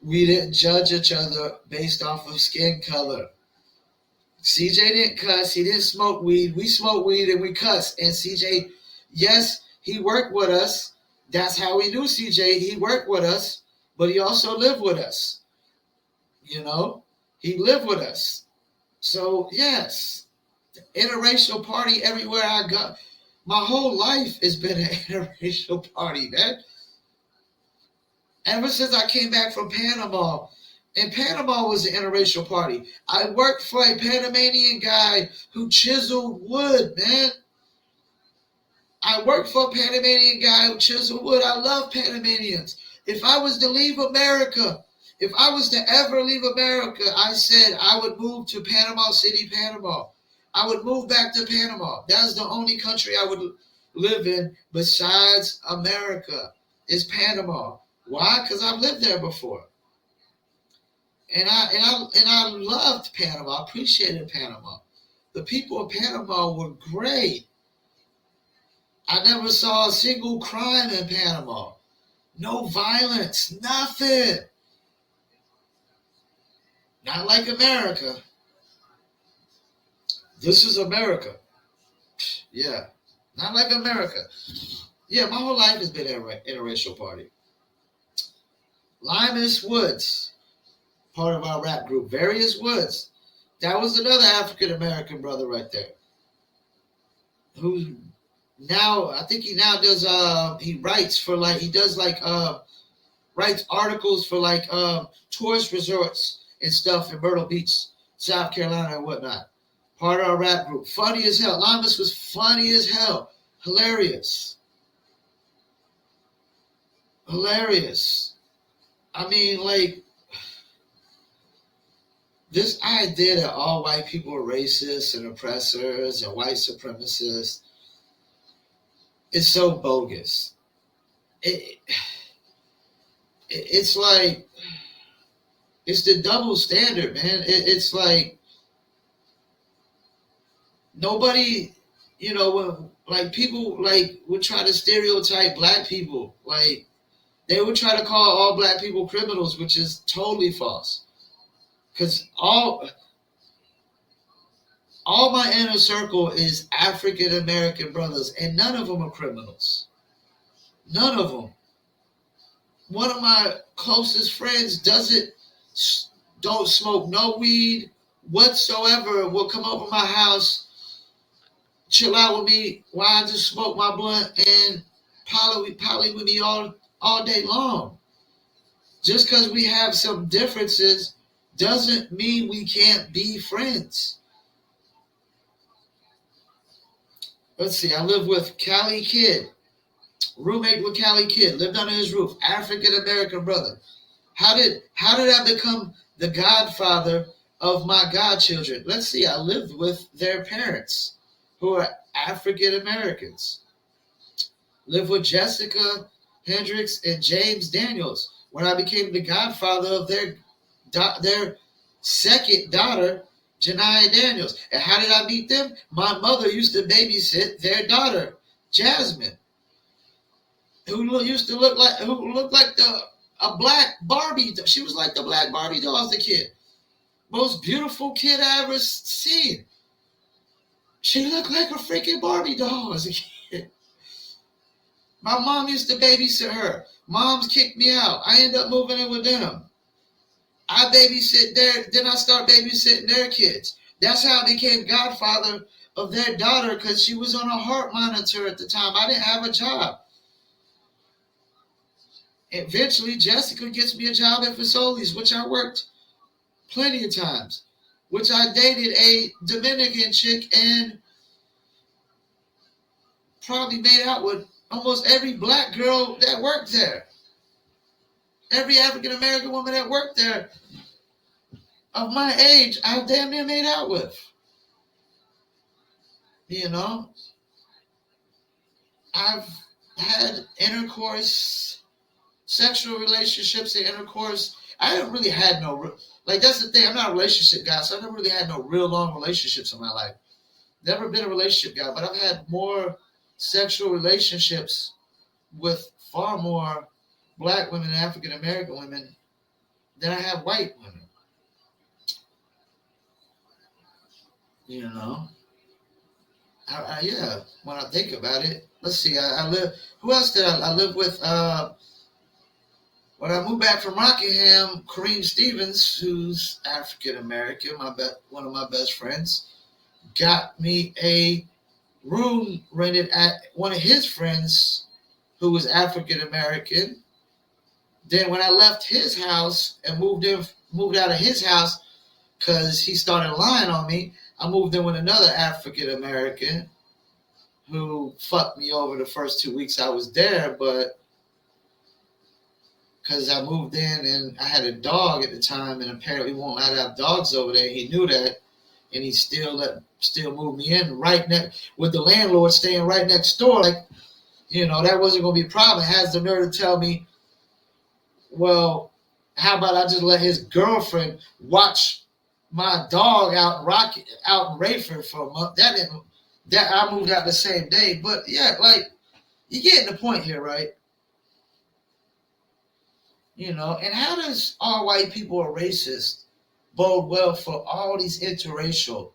we didn't judge each other based off of skin color. CJ didn't cuss. He didn't smoke weed. We smoked weed and we cussed. And CJ, yes, he worked with us. That's how we knew CJ. He worked with us, but he also lived with us. He lived with us. So, yes, interracial party everywhere I go. My whole life has been an interracial party, man. Ever since I came back from Panama, and Panama was an interracial party. I worked for a Panamanian guy who chiseled wood, man. I worked for a Panamanian guy who chiseled wood. I love Panamanians. If I was to leave America, if I was to ever leave America, I said I would move to Panama City, Panama. I would move back to Panama. That's the only country I would live in besides America is Panama. Why? Because I've lived there before. And I loved Panama. I appreciated Panama. The people of Panama were great. I never saw a single crime in Panama. No violence, nothing. Not like America. This is America. Yeah, not like America. Yeah, my whole life has been an interracial party. Limus Woods, part of our rap group. Various Woods. That was another African American brother right there. Who now, I think he now does, he writes for writes articles for tourist resorts and stuff in Myrtle Beach, South Carolina and whatnot. Part of our rap group. Funny as hell. Limus was funny as hell. Hilarious. Hilarious. I mean, this idea that all white people are racist and oppressors and white supremacists is so bogus. It's like, it's the double standard, man. It's like, nobody, people would try to stereotype black people. They would try to call all black people criminals, which is totally false. Because all my inner circle is African American brothers, and none of them are criminals. None of them. One of my closest friends don't smoke no weed whatsoever. Will come over my house, chill out with me while I just smoke my blunt and poly with me all day long. Just because we have some differences doesn't mean we can't be friends. Let's see. I live with Cali Kid, roommate with Cali Kid, lived under his roof, African American brother. How did I become the godfather of my godchildren? Let's see. I lived with their parents, who are African Americans. Lived with Jessica Hendricks and James Daniels when I became the godfather of their second daughter, Janiyah Daniels. And how did I meet them? My mother used to babysit their daughter, Jasmine, who looked like a black Barbie. She was like the black Barbie doll as a kid. Most beautiful kid I ever seen. She looked like a freaking Barbie doll as a kid. My mom used to babysit her. Moms kicked me out. I ended up moving in with them. I babysit then I start babysitting their kids. That's how I became godfather of their daughter, because she was on a heart monitor at the time. I didn't have a job. Eventually, Jessica gets me a job at Fazoli's, which I worked plenty of times, which I dated a Dominican chick and probably made out with almost every black girl that worked there. Every African American woman that worked there of my age, I damn near made out with. You know, I've had intercourse, sexual relationships and intercourse. I haven't really had that's the thing. I'm not a relationship guy, so I never really had no real long relationships in my life. Never been a relationship guy, but I've had more sexual relationships with far more black women and African American women than I have white women. You know, yeah. When I think about it, let's see. I live. Who else did I live with? When I moved back from Rockingham, Kareem Stevens, who's African American, one of my best friends, got me a room rented at one of his friends, who was African American. Then when I left his house and moved out of his house because he started lying on me, I moved in with another African American who fucked me over the first 2 weeks I was there, but because I moved in and I had a dog at the time, and apparently we won't allowed to have dogs over there. He knew that, and he still moved me in right next with the landlord staying right next door. Like, that wasn't gonna be a problem. Has the nerve to tell me, well, how about I just let his girlfriend watch my dog out in Rayford for a month? That I moved out the same day. But yeah, like, you getting the point here, right? And how does all white people are racist bode well for all these interracial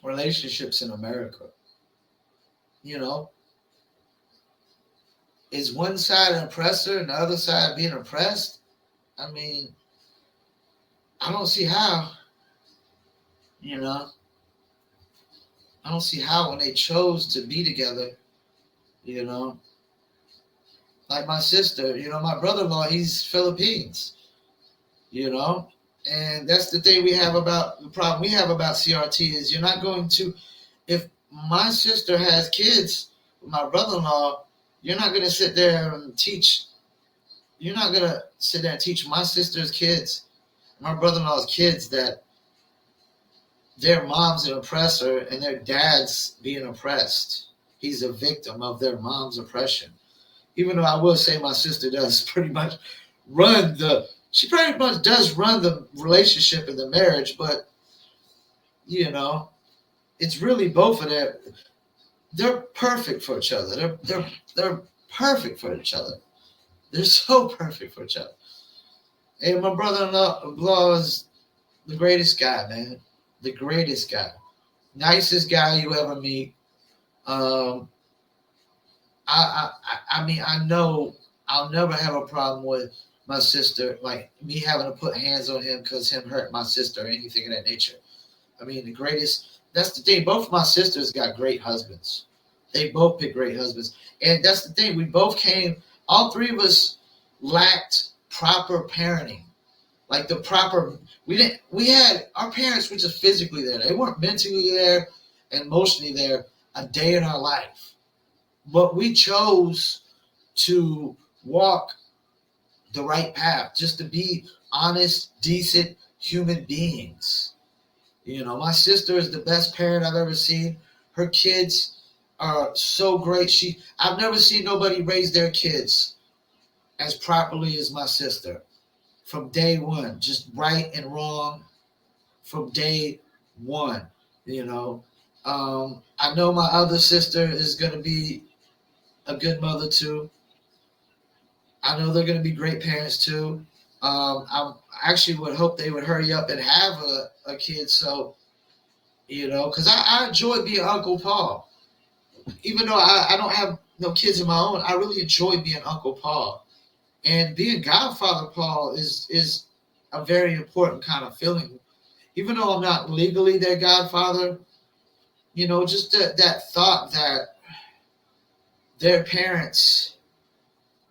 relationships in America? Is one side an oppressor and the other side being oppressed? I mean, I don't see how. I don't see how when they chose to be together, like my sister, my brother-in-law, he's Philippines, and that's the thing the problem we have about CRT is you're not going to, if my sister has kids with my brother-in-law, you're not going to sit there and teach my sister's kids, my brother-in-law's kids, that their mom's an oppressor and their dad's being oppressed. He's a victim of their mom's oppression. Even though I will say my sister does pretty much she pretty much does run the relationship and the marriage, but, it's really both of them. They're perfect for each other. They're perfect for each other. They're so perfect for each other. And my brother-in-law is the greatest guy, man. The greatest guy. Nicest guy you ever meet. I I mean, I know I'll never have a problem with my sister, like me having to put hands on him because him hurt my sister or anything of that nature. I mean, that's the thing. Both of my sisters got great husbands. They both picked great husbands. And that's the thing. We both all three of us lacked proper parenting. Like the proper, we had, our parents were just physically there. They weren't mentally there and emotionally there a day in our life. But we chose to walk the right path, just to be honest, decent human beings. My sister is the best parent I've ever seen. Her kids are so great. I've never seen nobody raise their kids as properly as my sister. From day one, just right and wrong from day one. I know my other sister is going to be a good mother too. I know they're going to be great parents too. I actually would hope they would hurry up and have a kid. So, because I enjoy being Uncle Paul. Even though I don't have no kids of my own, I really enjoy being Uncle Paul. And being Godfather Paul is a very important kind of feeling. Even though I'm not legally their godfather, just that thought that their parents,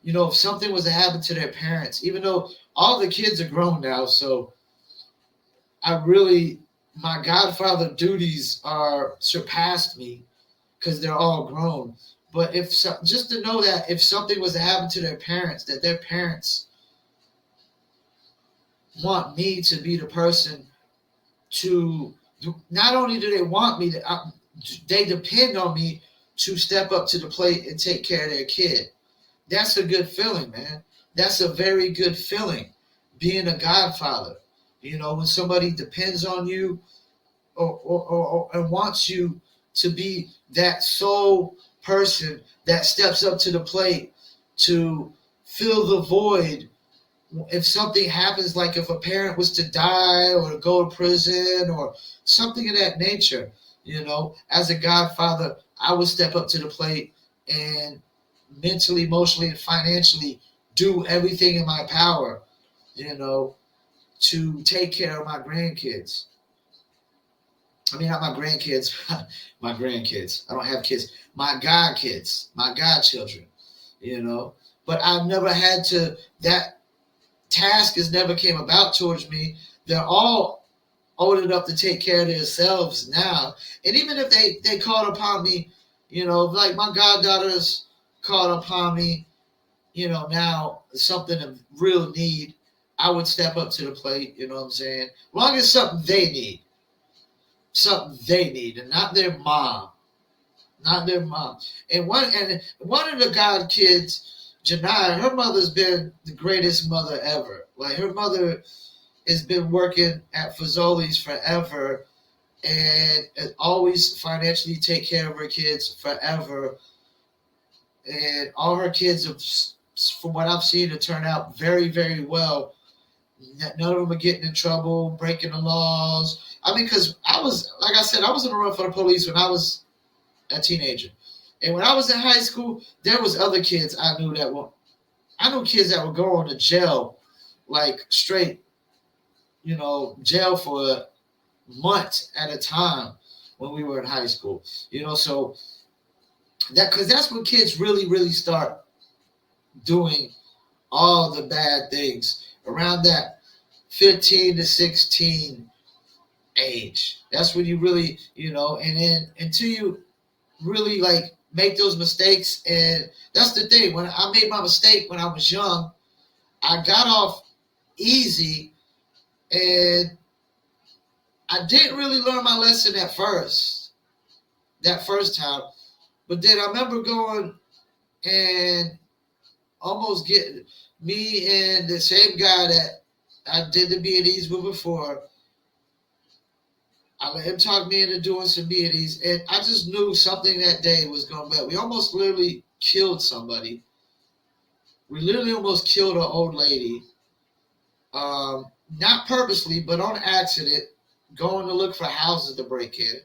if something was to happen to their parents, even though all the kids are grown now, so my godfather duties are surpassed me because they're all grown. But just to know that if something was to happen to their parents, that their parents want me to be the person to, not only do they want me to, they depend on me to step up to the plate and take care of their kid. That's a good feeling, man. That's a very good feeling, being a godfather. When somebody depends on you or wants you to be that sole person that steps up to the plate to fill the void. If something happens, like if a parent was to die or to go to prison or something of that nature, as a godfather, I would step up to the plate and mentally, emotionally, and financially do everything in my power, to take care of my grandkids. I mean, not my grandkids, my grandkids. I don't have kids. My godkids, my godchildren, But I've never had that task has never came about towards me. They're all old enough to take care of themselves now. And even if they called upon me, like my goddaughters called upon me, now something of real need, I would step up to the plate, you know what I'm saying? As long as something they need, and not their mom. Not their mom. And one of the god kids, Janiyah, her mother's been the greatest mother ever. Like, her mother has been working at Fazoli's forever and always financially take care of her kids forever. And all her kids have, from what I've seen, have turned out very, very well. None of them are getting in trouble, breaking the laws. I mean, because I was in the run for the police when I was a teenager. And when I was in high school, there was other kids I knew kids that were going to jail, like straight, jail for months at a time when we were in high school. So because that's when kids really, really start doing all the bad things around that 15 to 16 age. That's when you really, and then until you really like make those mistakes. And that's the thing. When I made my mistake when I was young, I got off easy and I didn't really learn my lesson that first time. But then I remember going and almost getting me and the same guy that I did the B&Es with before. I let him talk me into doing some B&Es, and I just knew something that day was going bad. We almost literally killed somebody. We literally almost killed an old lady. Not purposely, but on accident, going to look for houses to break in.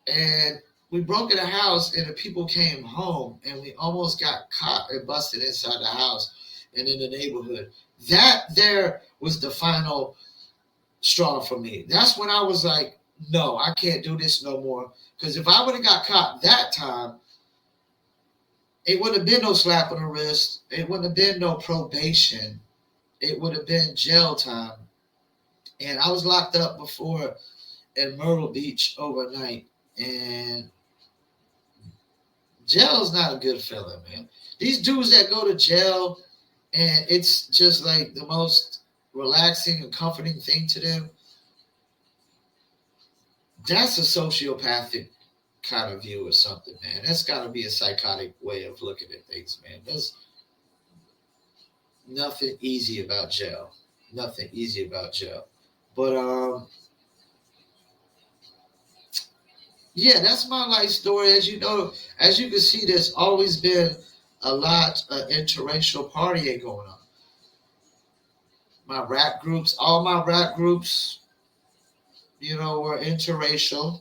And we broke in a house and the people came home and we almost got caught and busted inside the house and in the neighborhood. That there was the final straw for me. That's when I was like, no, I can't do this no more. Because if I would have got caught that time, it wouldn't have been no slap on the wrist. It wouldn't have been no probation. It would have been jail time. And I was locked up before in Myrtle Beach overnight. And jail is not a good feeling, man. These dudes that go to jail and it's just like the most relaxing and comforting thing to them, that's a sociopathic kind of view or something, man. That's got to be a psychotic way of looking at things, man. There's nothing easy about jail. Nothing easy about jail. But yeah, that's my life story. As you know, as you can see, there's always been a lot of interracial partying going on. My rap groups, all my rap groups, were interracial.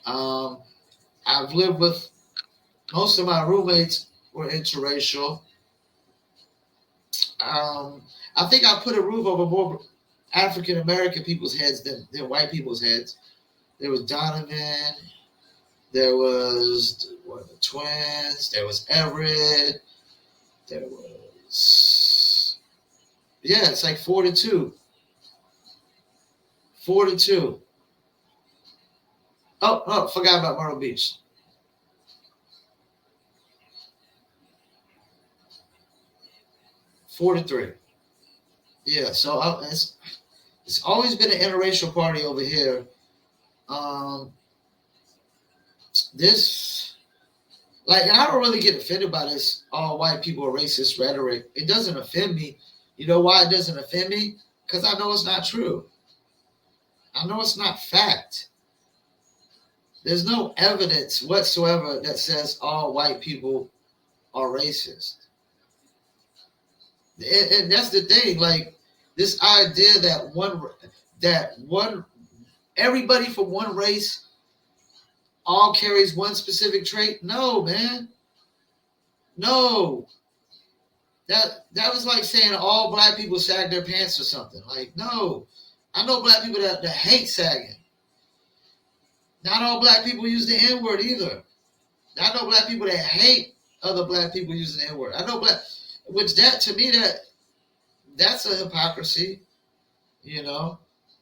I've lived with most of my roommates were interracial. I think I put a roof over more African American people's heads than white people's heads. There was Donovan. There was the twins. There was Everett. There was it's like 4-2. 4-2. Oh, forgot about Myrtle Beach. Four to 3. Yeah, so it's always been an interracial party over here. This, like, I don't really get offended by this all white people are racist rhetoric. It doesn't offend me. You know why it doesn't offend me? Because I know it's not true. I know it's not fact. There's no evidence whatsoever that says all white people are racist. And that's the thing, like this idea that everybody from one race all carries one specific trait. No, man. No. That was like saying all black people sag their pants or something. Like, no. I know black people that hate sagging. Not all black people use the N-word either. I know black people that hate other black people using the N-word. I know which to me, that's a hypocrisy.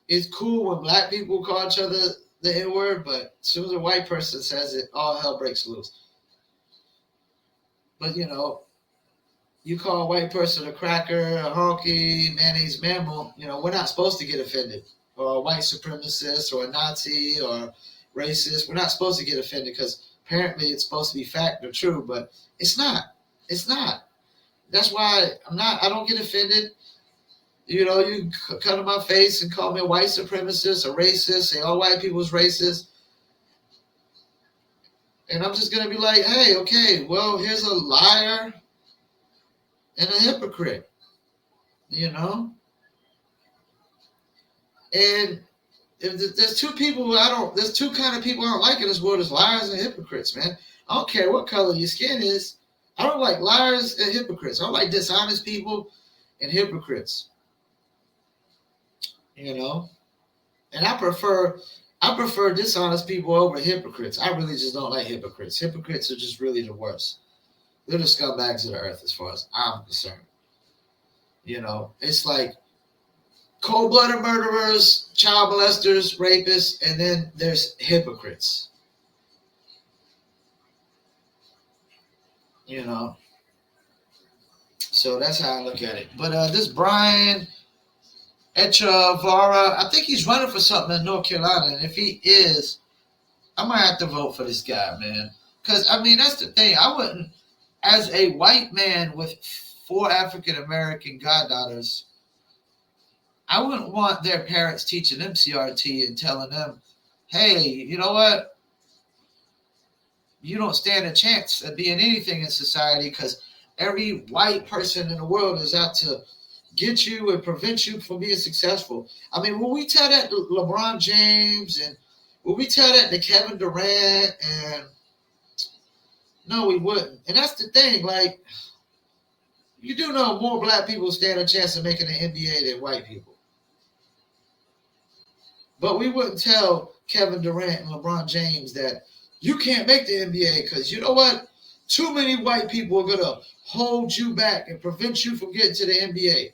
It's cool when black people call each other the N-word, but as soon as a white person says it, all hell breaks loose. But, you call a white person a cracker, a honky, mayonnaise mammal, we're not supposed to get offended. Or a white supremacist or a Nazi or racist. We're not supposed to get offended because apparently it's supposed to be fact or true, but it's not. It's not. That's why I don't get offended. You come to my face and call me a white supremacist, a racist, say all white people is racist. And I'm just going to be like, hey, okay, well, here's a liar and a hypocrite, And there's two kind of people I don't like in this world is liars and hypocrites, man. I don't care what color your skin is. I don't like liars and hypocrites. I don't like dishonest people and hypocrites. And I prefer dishonest people over hypocrites. I really just don't like hypocrites. Hypocrites are just really the worst. They're the scumbags of the earth as far as I'm concerned. It's like cold-blooded murderers, child molesters, rapists, and then there's hypocrites. So that's how I look at it. But this Brian Echevarria, I think he's running for something in North Carolina, and if he is, I might have to vote for this guy, man. Because, that's the thing. I wouldn't, as a white man with 4 African-American goddaughters, I wouldn't want their parents teaching them CRT and telling them, hey, you know what? You don't stand a chance of being anything in society because every white person in the world is out to get you and prevent you from being successful. When we tell that to LeBron James and Would we tell that to Kevin Durant? And no, we wouldn't. And that's the thing. Like, you do know more black people stand a chance of making the NBA than white people. But we wouldn't tell Kevin Durant and LeBron James that you can't make the NBA because you know what? Too many white people are going to hold you back and prevent you from getting to the NBA.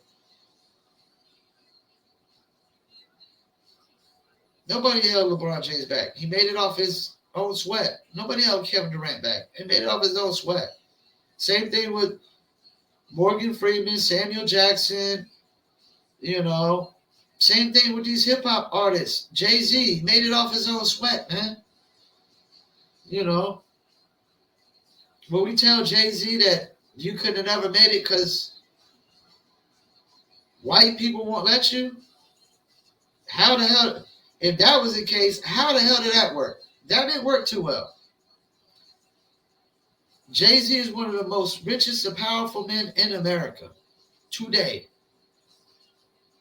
Nobody held LeBron James back. He made it off his own sweat. Nobody held Kevin Durant back. He made it off his own sweat. Same thing with Morgan Freeman, Samuel Jackson, you know. Same thing with these hip-hop artists. Jay-Z made it off his own sweat, man. You know. But we tell Jay-Z that you could have never made it because white people won't let you? How the hell, if that was the case, how the hell did that work? That didn't work too well. Jay-Z is one of the most richest and powerful men in America today.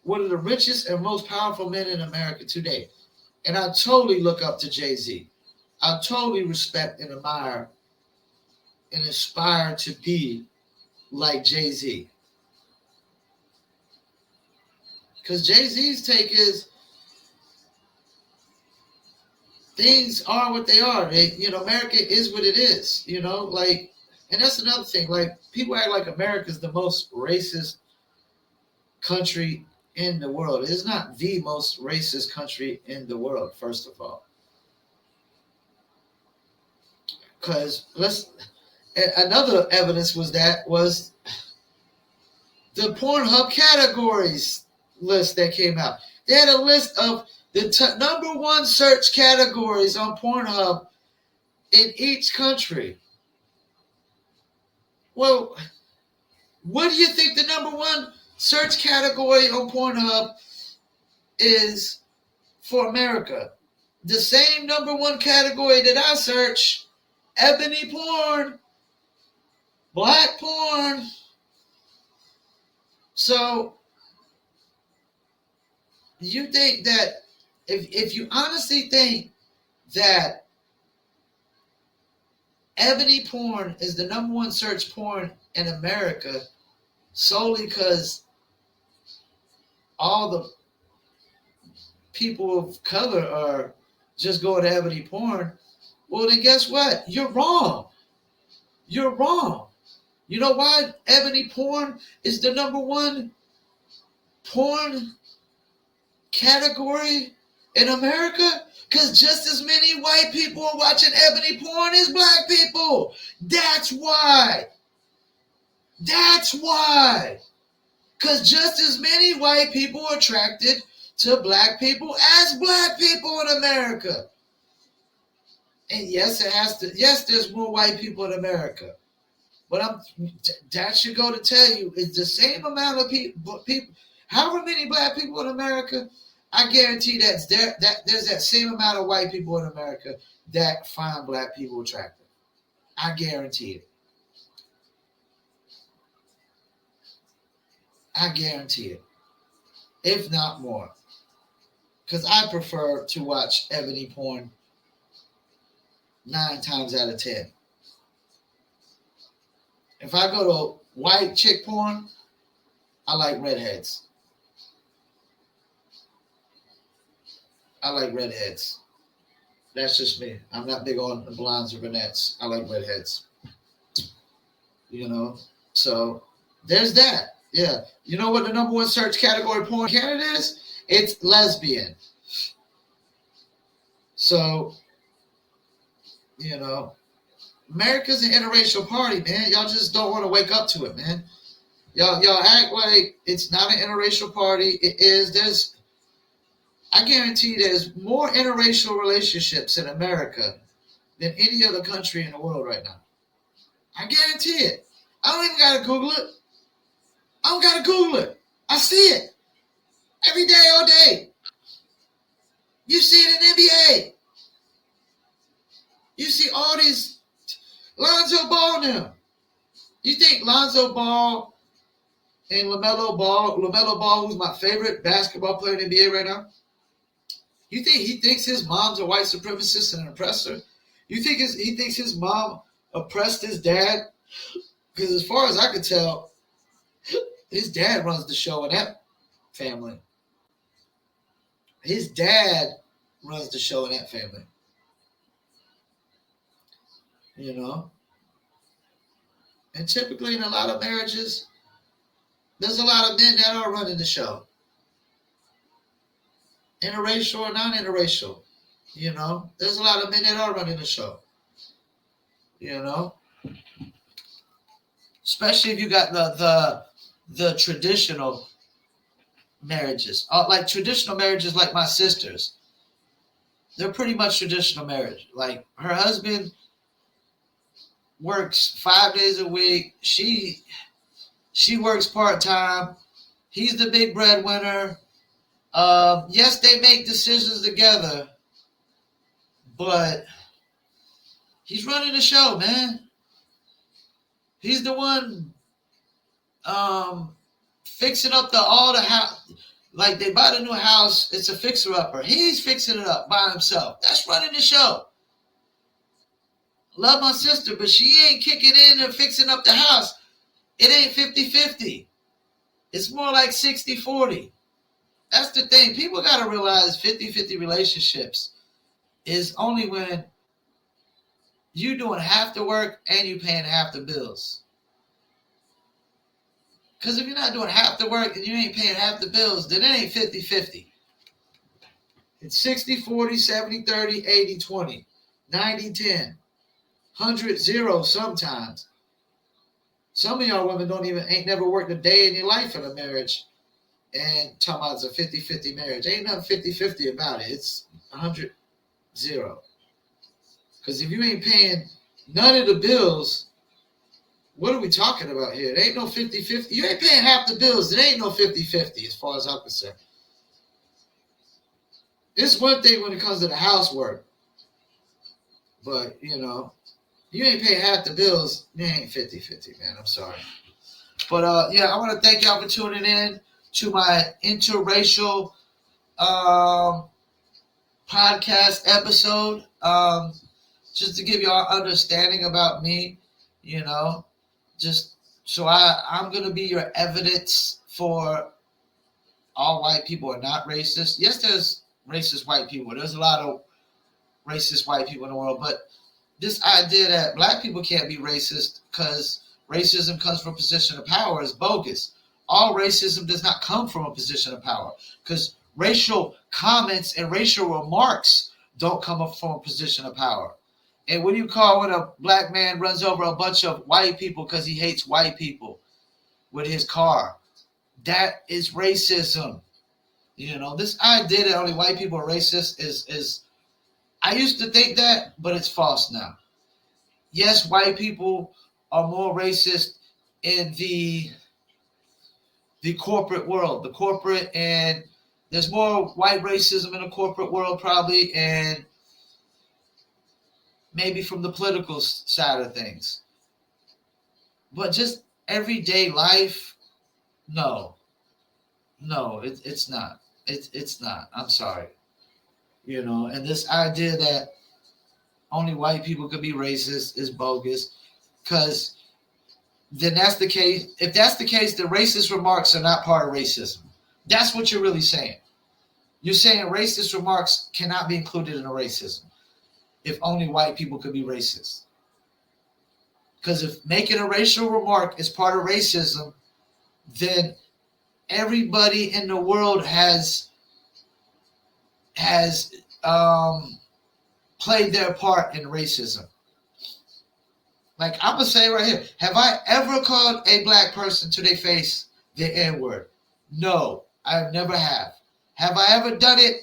One of the richest and most powerful men in America today. And I totally look up to Jay-Z. I totally respect and admire and aspire to be like Jay-Z. Because Jay-Z's take is things are what they are. They, you know, America is what it is, you know, like, and that's another thing. Like, people act like America's the most racist country in the world. It is not the most racist country in the world, first of all. Because another evidence was the Pornhub categories list that came out. They had a list of the number one search categories on Pornhub in each country. Well, what do you think the number one search category on Pornhub is for America? The same number one category that I search, ebony porn, black porn. So you think that if you honestly think that ebony porn is the number one search porn in America solely because all the people of color are just going to ebony porn, well, then guess what? You're wrong. You're wrong. You know why ebony porn is the number one porn category in America? Because just as many white people are watching ebony porn as black people. That's why. That's why. Because just as many white people are attracted to black people as black people in America. And yes, there's more white people in America. But that should go to tell you, it's the same amount of people, however many black people in America, I guarantee there's that same amount of white people in America that find black people attractive. I guarantee it. I guarantee it. If not more. Because I prefer to watch ebony porn 9 times out of 10. If I go to white chick porn, I like redheads. I like redheads. That's just me. I'm not big on the blondes or brunettes. I like redheads. You know? So, there's that. Yeah. You know what the number one search category porn in Canada is? It's lesbian. So, you know, America's an interracial party, man. Y'all just don't want to wake up to it, man. Y'all act like it's not an interracial party. It is. I guarantee there's more interracial relationships in America than any other country in the world right now. I guarantee it. I don't even got to Google it. I don't got to Google it. I see it. Every day, all day. You see it in NBA. You see all these Lonzo Ball now. You think Lonzo Ball and LaMelo Ball, who's my favorite basketball player in the NBA right now, You think he thinks his mom's a white supremacist and an oppressor? You think he thinks his mom oppressed his dad? Because as far as I could tell, his dad runs the show in that family. His dad runs the show in that family. You know? And typically in a lot of marriages, there's a lot of men that are running the show. Interracial or non-interracial. You know? There's a lot of men that are running the show. You know? Especially if you got the traditional marriages. Like traditional marriages like my sister's. They're pretty much traditional marriage. Like her husband works 5 days a week. She works part-time. He's the big breadwinner. Yes, they make decisions together, but he's running the show, man. He's the one fixing up all the house. Like they bought a new house, it's a fixer-upper. He's fixing it up by himself. That's running the show. Love my sister, but she ain't kicking in and fixing up the house. It ain't 50-50. It's more like 60-40. That's the thing. People got to realize 50-50 relationships is only when you doing half the work and you paying half the bills. Because if you're not doing half the work and you ain't paying half the bills, then it ain't 50-50. It's 60-40, 70-30, 80-20, 90-10, 100-0 sometimes. Some of y'all women ain't never worked a day in your life in a marriage and talking about it's a 50-50 marriage. Ain't nothing 50-50 about it. It's 100-0. Because if you ain't paying none of the bills, what are we talking about here? It ain't no 50-50. You ain't paying half the bills. It ain't no 50-50 as far as I'm concerned. It's one thing when it comes to the housework. But, you know, you ain't paying half the bills. It ain't 50-50, man. I'm sorry. But, yeah, I want to thank y'all for tuning in to my interracial podcast episode. Just to give y'all understanding about me, you know. Just so I'm going to be your evidence for all white people are not racist. Yes, there's racist white people. There's a lot of racist white people in the world. But this idea that black people can't be racist because racism comes from a position of power is bogus. All racism does not come from a position of power because racial comments and racial remarks don't come up from a position of power. And what do you call when a black man runs over a bunch of white people because he hates white people with his car? That is racism. You know, this idea that only white people are racist is I used to think that, but it's false now. Yes, white people are more racist in the corporate world, and there's more white racism in the corporate world probably, and maybe from the political side of things. But just everyday life, no, it's not. It's not. I'm sorry. You know, and this idea that only white people could be racist is bogus, because then that's the case. If that's the case, the racist remarks are not part of racism. That's what you're really saying. You're saying racist remarks cannot be included in a racism if only white people could be racist. Because if making a racial remark is part of racism, then everybody in the world has played their part in racism. Like I'm gonna say right here, have I ever called a black person to their face the N-word? No, I never have. Have I ever done it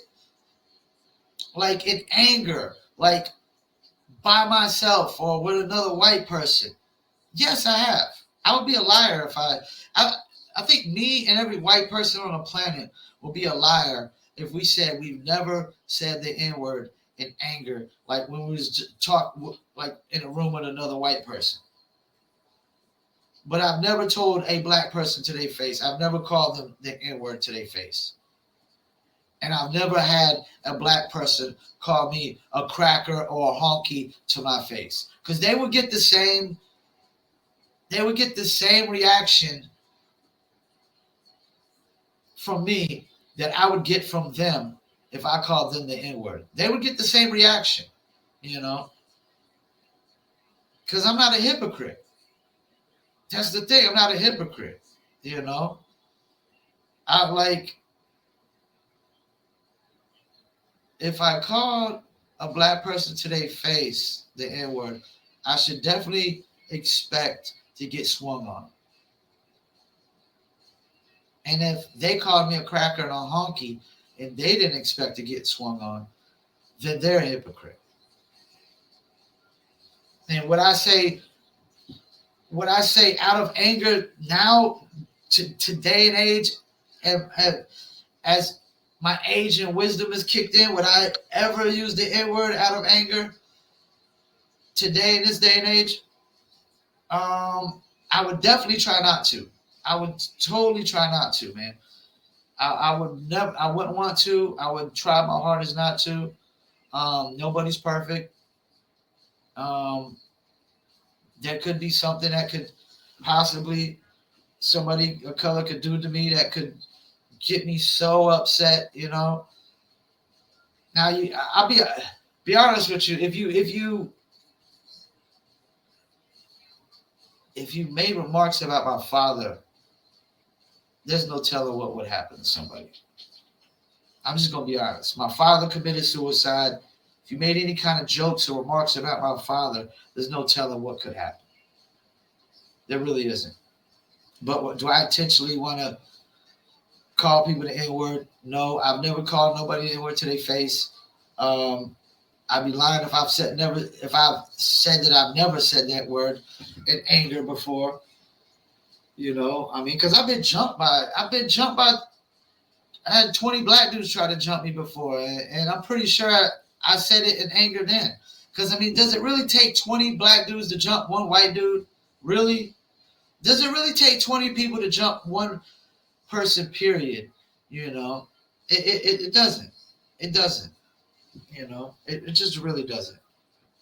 like in anger, like by myself or with another white person? Yes, I have. I would be a liar if I think me and every white person on the planet will be a liar if we said we've never said the N-word in anger, like when we was like in a room with another white person. But I've never told a black person to their face. I've never called them the N-word to their face. And I've never had a black person call me a cracker or a honky to my face. Because they would get the same reaction from me that I would get from them if I called them the N-word. They would get the same reaction, you know, because I'm not a hypocrite. That's the thing. I'm not a hypocrite, you know. I like, if I called a black person to their face the N-word, I should definitely expect to get swung on. And if they called me a cracker and a honky and they didn't expect to get swung on, then they're a hypocrite. And what I say out of anger now, to day and age, as my age and wisdom is kicked in, would I ever use the N-word out of anger today in this day and age? I would definitely try not to. I would totally try not to, man. I would never. I wouldn't want to. I would try my hardest not to. Nobody's perfect. There could be something that could possibly somebody of color could do to me that could get me so upset, you know. Now, I'll be honest with you. If you made remarks about my father, there's no telling what would happen to somebody. I'm just gonna be honest. My father committed suicide. If you made any kind of jokes or remarks about my father, there's no telling what could happen. There really isn't. But do I intentionally want to call people the N-word? No, I've never called nobody the N-word to their face. I'd be lying if I've said that I've never said that word in anger before. You know, I mean, because I've been jumped by. I had 20 black dudes try to jump me before, and I'm pretty sure I said it in anger then. Because I mean, does it really take 20 black dudes to jump one white dude? Really? Does it really take 20 people to jump one person? Period. You know, it doesn't. It doesn't. You know, it just really doesn't.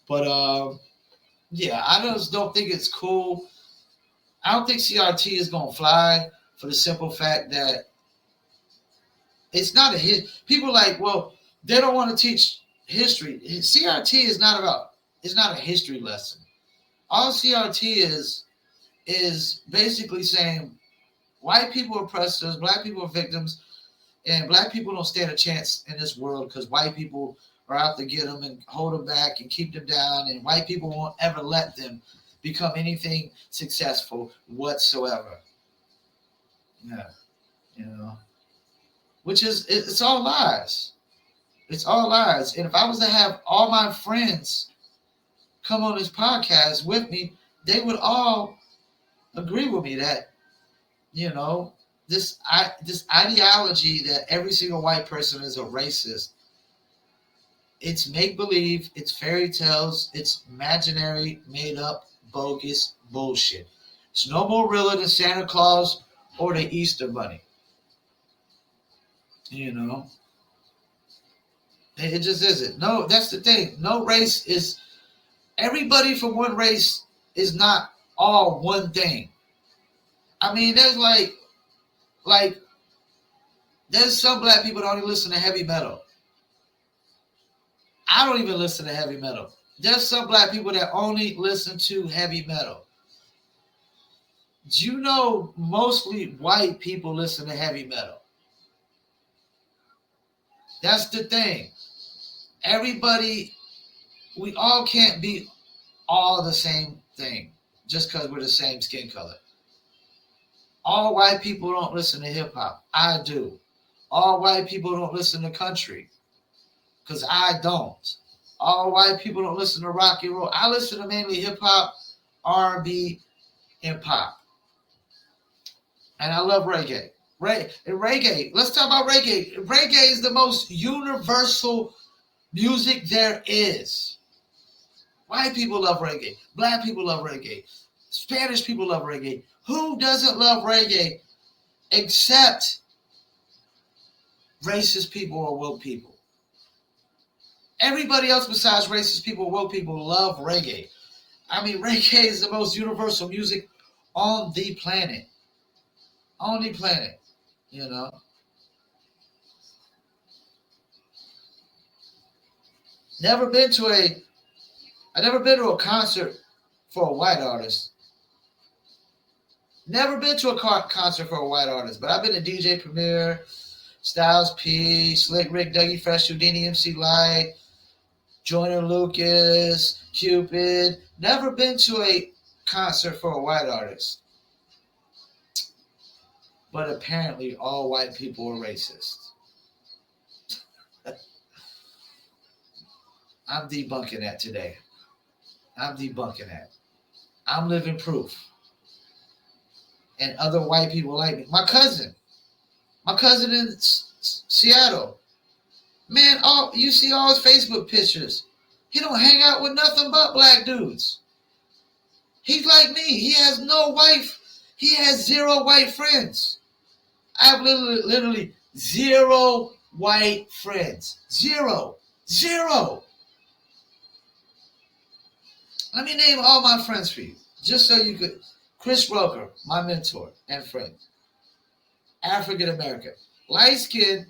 But yeah, I just don't think it's cool. I don't think CRT is gonna fly for the simple fact that it's not a hit. People like, well, they don't want to teach history. CRT is not about. It's not a history lesson. All CRT is basically saying white people are oppressors, black people are victims, and black people don't stand a chance in this world because white people are out to get them and hold them back and keep them down, and white people won't ever let them become anything successful whatsoever. Yeah, you know, which is it's all lies. It's all lies. And if I was to have all my friends come on this podcast with me, they would all agree with me that, you know, this ideology that every single white person is a racist. It's make-believe, it's fairy tales, it's imaginary, made-up, bogus bullshit. It's no more realer than Santa Claus or the Easter Bunny. You know? It just isn't. No, that's the thing. No race is... Everybody from one race is not all one thing. I mean, there's like there's some black people that only listen to heavy metal. I don't even listen to heavy metal. There's some black people that only listen to heavy metal. Do you know mostly white people listen to heavy metal? That's the thing. Everybody, we all can't be all the same thing just because we're the same skin color. All white people don't listen to hip hop. I do. All white people don't listen to country because I don't. All white people don't listen to rock and roll. I listen to mainly hip hop, R&B, and pop. And I love reggae. Reggae. Let's talk about reggae. Reggae is the most universal music there is. White people love reggae. Black people love reggae. Spanish people love reggae. Who doesn't love reggae except racist people or woke people. Everybody else besides racist people or woke people love reggae. I mean, reggae is the most universal music on the planet. On the planet, you know. Never been to a I never been to a concert for a white artist. Never been to a concert for a white artist, but I've been to DJ Premier, Styles P, Slick Rick, Dougie Fresh, Houdini, MC Light, Joyner Lucas, Cupid. Never been to a concert for a white artist. But apparently all white people are racist. I'm debunking that today. I'm debunking that. I'm living proof. And other white people like me. My cousin in Seattle. Man, you see all his Facebook pictures. He don't hang out with nothing but black dudes. He's like me. He has no wife. He has 0 white friends. I have literally 0 white friends. 0. Let me name all my friends for you, just so you could. Chris Roker, my mentor and friend. African American. Light skin.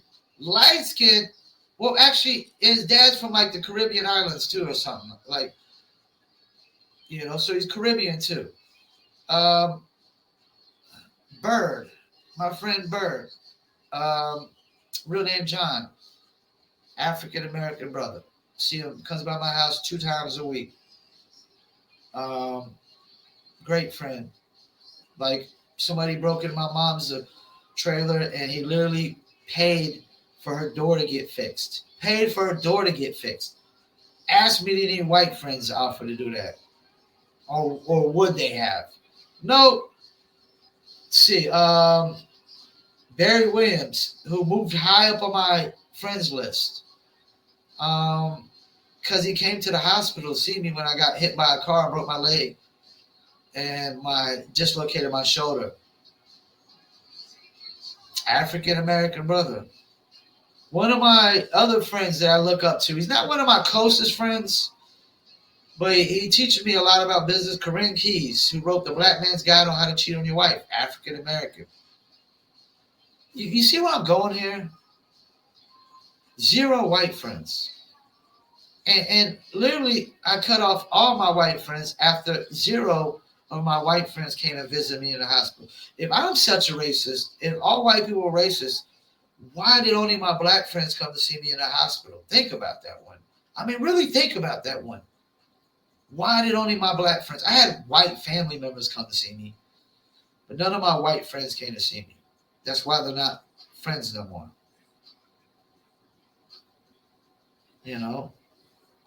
Well, actually, his dad's from like the Caribbean islands too, or something. Like, so he's Caribbean too. Bird, my friend Bird. Real name John. African American brother. See him, comes by my house 2 times a week. Great friend. Like, somebody broke into my mom's trailer and he literally paid for her door to get fixed. Asked me to any white friends offer to do that. Or would they have? No. Let's see. Barry Williams, who moved high up on my friends list. Because he came to the hospital to see me when I got hit by a car and broke my leg and dislocated my shoulder. African American brother. One of my other friends that I look up to, he's not one of my closest friends, but he teaches me a lot about business. Corinne Keys, who wrote The Black Man's Guide on How to Cheat on Your Wife. African American. You see where I'm going here? 0 white friends. And literally, I cut off all my white friends after 0 of my white friends came and visited me in the hospital. If I'm such a racist, if all white people were racist, why did only my black friends come to see me in the hospital? Think about that one. I mean, really think about that one. Why did only my black friends? I had white family members come to see me, but none of my white friends came to see me. That's why they're not friends no more.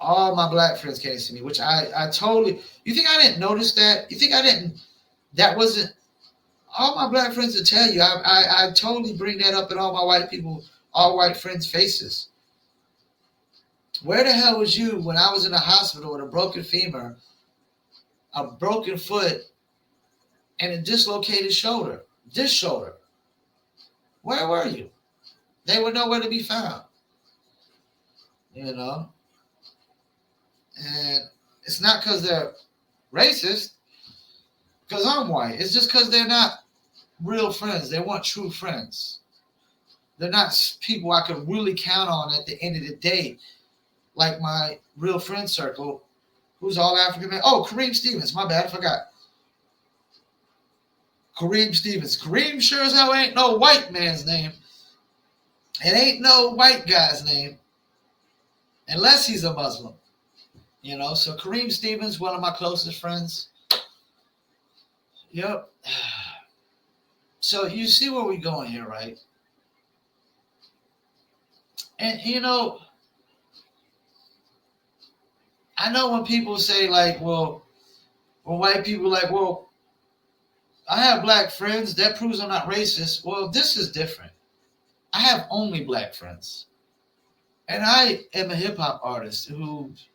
All my black friends came to see me, which I totally. You think I didn't notice that? You think I didn't? That wasn't. All my black friends will tell you. I totally bring that up in all white friends' faces. Where the hell was you when I was in the hospital with a broken femur, a broken foot, and a dislocated shoulder? This shoulder. Where were you? They were nowhere to be found. And it's not because they're racist, because I'm white. It's just because they're not real friends. They weren't true friends. They're not people I could really count on at the end of the day, like my real friend circle, who's all African man. Oh, Kareem Stevens. My bad, I forgot. Kareem Stevens. Kareem sure as hell ain't no white man's name. It ain't no white guy's name, unless he's a Muslim. So Kareem Stevens, one of my closest friends. Yep. So you see where we're going here, right? And, I know when people say, like, when white people like, well, I have black friends, that proves I'm not racist. Well, this is different. I have only black friends. And I am a hip-hop artist who's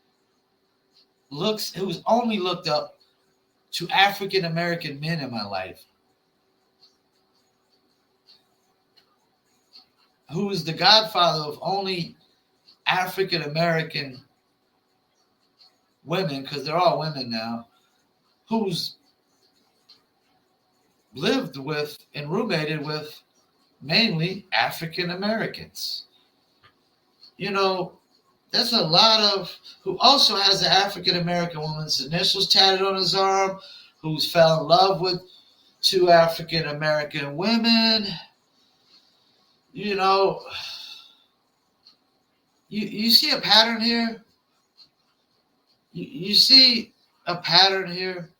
only looked up to African American men in my life, who is the godfather of only African American women, because they're all women now, who's lived with and roommated with mainly African Americans. You know, there's a lot of who also has an African American woman's initials tatted on his arm, who's fell in love with two African American women. You know, you see a pattern here. You see a pattern here.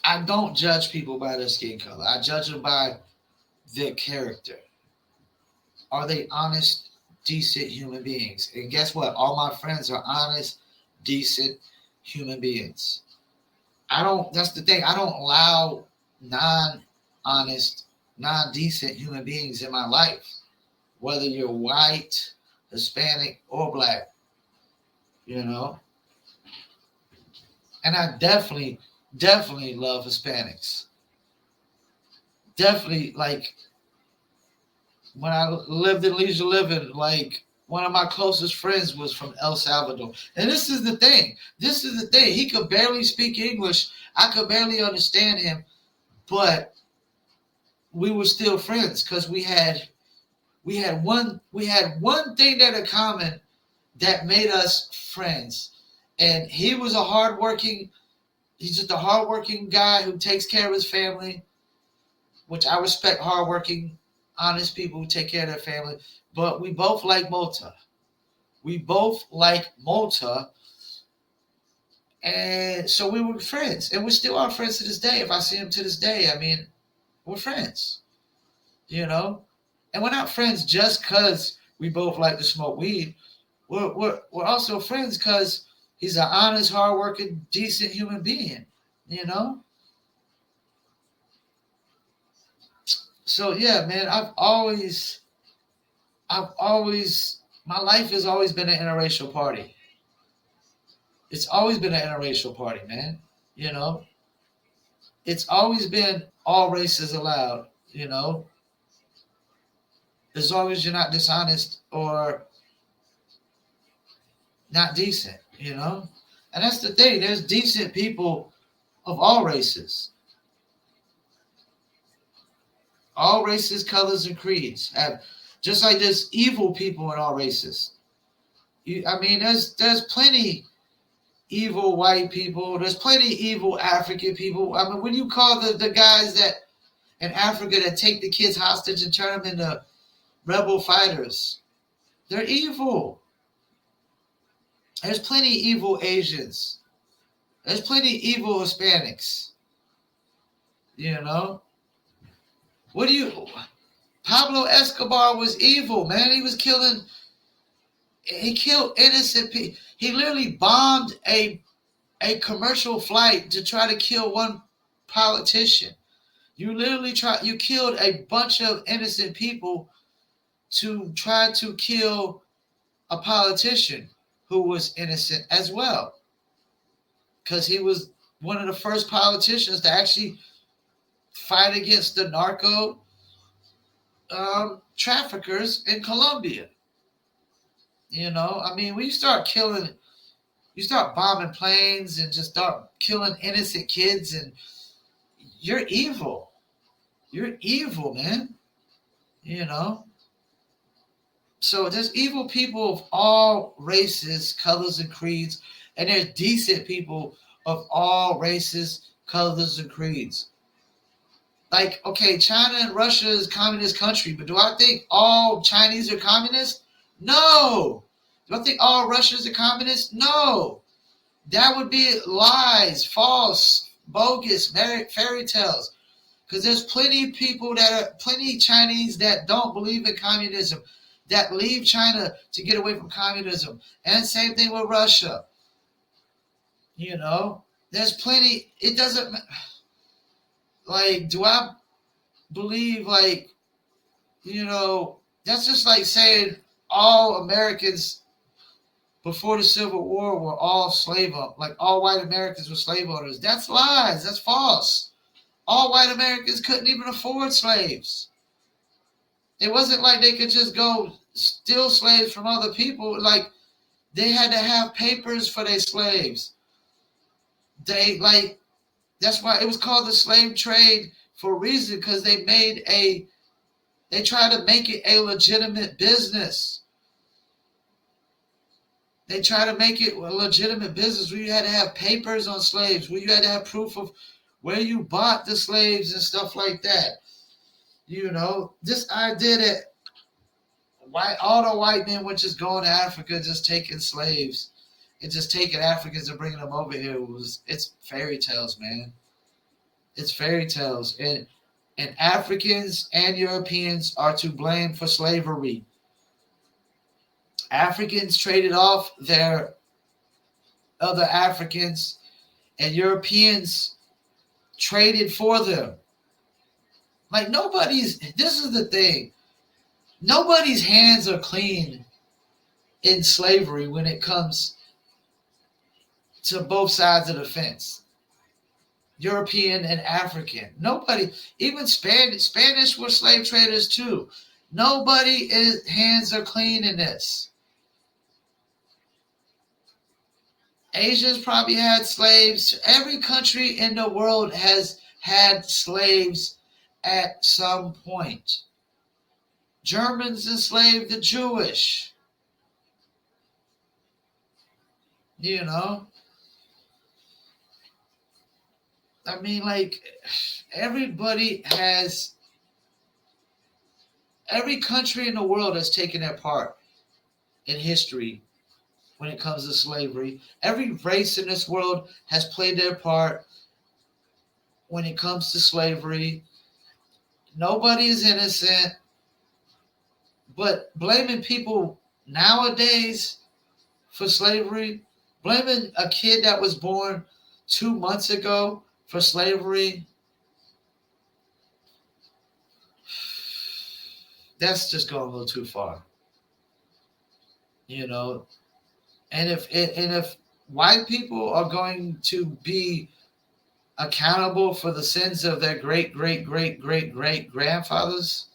I don't judge people by their skin color. I judge them by their character. Are they honest, decent human beings? And guess what? All my friends are honest, decent human beings. That's the thing. I don't allow non-honest, non-decent human beings in my life, whether you're white, Hispanic, or black, you know? And I definitely love Hispanics. Definitely, like, when I lived in Leisure Living, like, one of my closest friends was from El Salvador. And this is the thing. He could barely speak English. I could barely understand him. But we were still friends because we had one thing that in common that made us friends. And he's just a hardworking guy who takes care of his family, which I respect hardworking, honest people who take care of their family. But we both like Malta. And so we were friends. And we still are friends to this day. If I see him to this day, I mean, we're friends. You know? And we're not friends just because we both like to smoke weed. We're also friends because he's an honest, hardworking, decent human being. You know? So yeah, man, my life has always been an interracial party. It's always been an interracial party, man. You know? It's always been all races allowed, you know? As long as you're not dishonest or not decent, you know? And that's the thing. There's decent people of all races. All races, colors, and creeds. Just like there's evil people in all races. There's plenty evil white people. There's plenty evil African people. I mean, when you call the guys that in Africa that take the kids hostage and turn them into rebel fighters, they're evil. There's plenty evil Asians. There's plenty evil Hispanics. You know? Pablo Escobar was evil, man. He killed innocent people. He literally bombed a commercial flight to try to kill one politician. You killed a bunch of innocent people to try to kill a politician who was innocent as well. Because he was one of the first politicians to actually fight against the narco traffickers in Colombia. You know, I mean, when you start bombing planes and just start killing innocent kids, and you're evil. You're evil, man. You know? So there's evil people of all races, colors, and creeds, and there's decent people of all races, colors, and creeds. Like, okay, China and Russia is a communist country, but do I think all Chinese are communists? No. Do I think all Russians are communists? No. That would be lies, false, bogus, fairy tales. Because there's plenty Chinese that don't believe in communism, that leave China to get away from communism. And same thing with Russia. You know, there's plenty. It doesn't, like, do I believe, like, you know, that's just like saying all Americans before the Civil War were all all white Americans were slave owners. That's lies. That's false. all white Americans couldn't even afford slaves. It wasn't like they could just go steal slaves from other people. Like, they had to have papers for their slaves. That's why it was called the slave trade for a reason, because they tried to make it a legitimate business. They tried to make it a legitimate business where you had to have papers on slaves, where you had to have proof of where you bought the slaves and stuff like that. This idea that all the white men were just going to Africa, just taking slaves and just taking Africans and bringing them over here, it's fairy tales, man. It's fairy tales. And Africans and Europeans are to blame for slavery. Africans traded off their other Africans, and Europeans traded for them. Like, this is the thing. Nobody's hands are clean in slavery when it comes to both sides of the fence. European and African. Nobody, even Spanish were slave traders too. Nobody's hands are clean in this. Asians probably had slaves. Every country in the world has had slaves at some point. Germans enslaved the Jewish. I mean, like, every country in the world has taken their part in history when it comes to slavery. Every race in this world has played their part when it comes to slavery. Nobody is innocent. But blaming people nowadays for slavery, blaming a kid that was born 2 months ago for slavery, that's just going a little too far. And if white people are going to be accountable for the sins of their great grandfathers,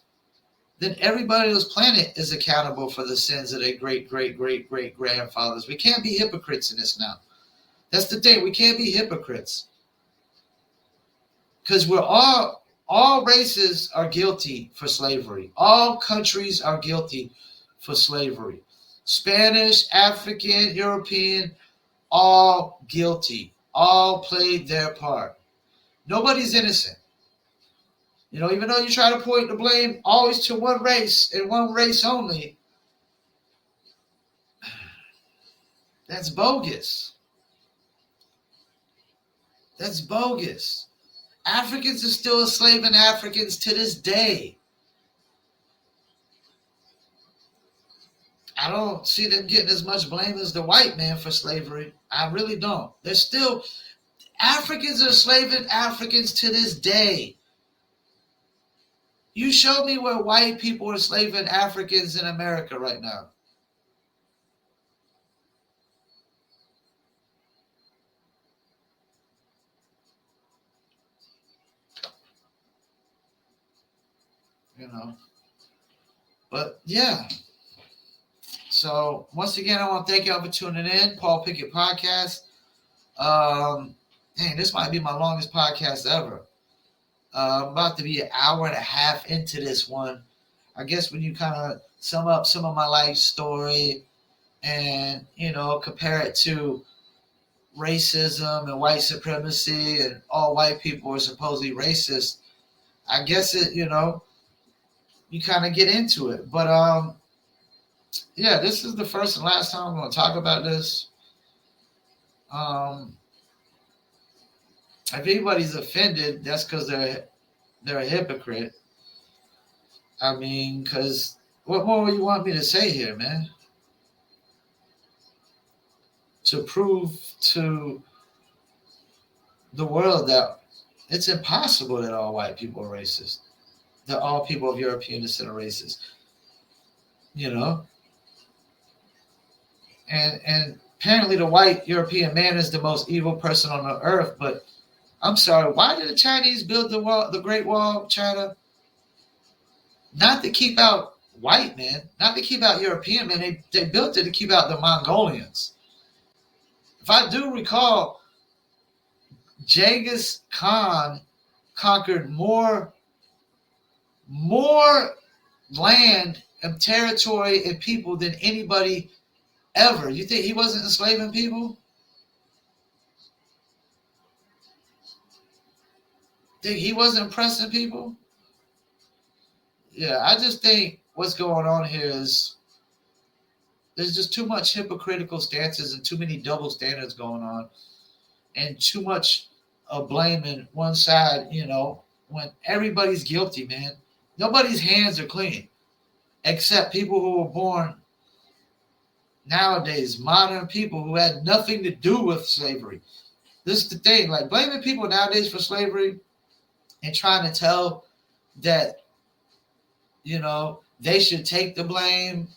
then everybody on this planet is accountable for the sins of their great grandfathers. We can't be hypocrites in this now. That's the thing. We can't be hypocrites. Because all races are guilty for slavery. All countries are guilty for slavery. Spanish, African, European, all guilty. All played their part. Nobody's innocent. Even though you try to point the blame always to one race and one race only, that's bogus. That's bogus. Africans are still enslaving Africans to this day. I don't see them getting as much blame as the white man for slavery. I really don't. Africans are enslaving Africans to this day. You show me where white people are enslaving Africans in America right now. But yeah. So once again, I want to thank y'all for tuning in. Paul Pickett Podcast. This might be my longest podcast ever. I'm about to be an hour and a half into this one. I guess when you kind of sum up some of my life story and, compare it to racism and white supremacy and all white people are supposedly racist, I guess you kind of get into it. But, this is the first and last time I'm going to talk about this. If anybody's offended, that's because they're a hypocrite. I mean, because what more you want me to say here, man? To prove to the world that it's impossible that all white people are racist, that all people of European descent are racist. And apparently the white European man is the most evil person on the earth, but I'm sorry. Why did the Chinese build the wall, the Great Wall of China? Not to keep out white men, not to keep out European men. They built it to keep out the Mongolians. If I do recall, Genghis Khan conquered more land and territory and people than anybody ever. You think he wasn't enslaving people? Think he wasn't oppressing people? Yeah, I just think what's going on here is there's just too much hypocritical stances and too many double standards going on, and too much of blaming one side, when everybody's guilty, man. Nobody's hands are clean except people who were born nowadays, modern people who had nothing to do with slavery. This is the thing, like blaming people nowadays for slavery and trying to tell that, they should take the blame.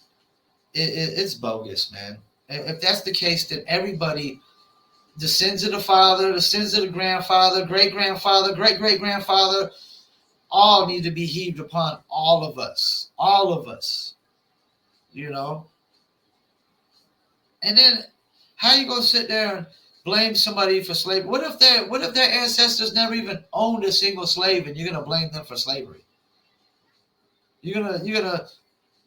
It's bogus, man. If that's the case, then everybody, the sins of the father, the sins of the grandfather, great-grandfather, great-great-grandfather, all need to be heaved upon all of us. All of us. And then how you gonna sit there and blame somebody for slavery? What if their ancestors never even owned a single slave and you're gonna blame them for slavery? You're gonna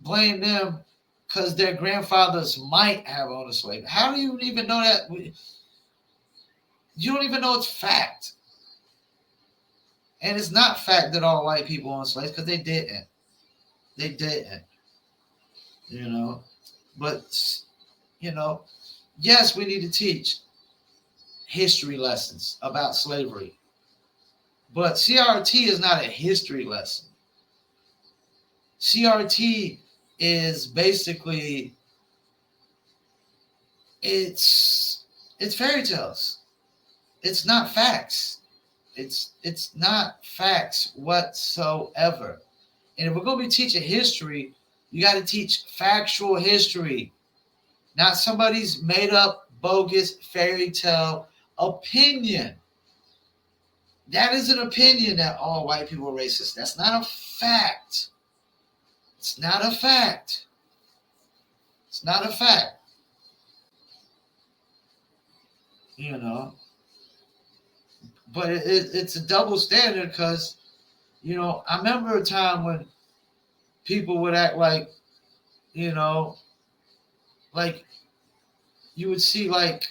blame them because their grandfathers might have owned a slave. How do you even know that? You don't even know it's fact. And it's not fact that all white people owned slaves because they didn't. They didn't. But, yes, we need to teach history lessons about slavery. But CRT is not a history lesson. CRT is basically, it's fairy tales. It's not facts. It's not facts whatsoever. And if we're going to be teaching history, you got to teach factual history, not somebody's made up, bogus, fairy tale opinion. That is an opinion that all white people are racist. That's not a fact. It's not a fact. It's not a fact. But it's a double standard because, I remember a time when people would act like, like you would see like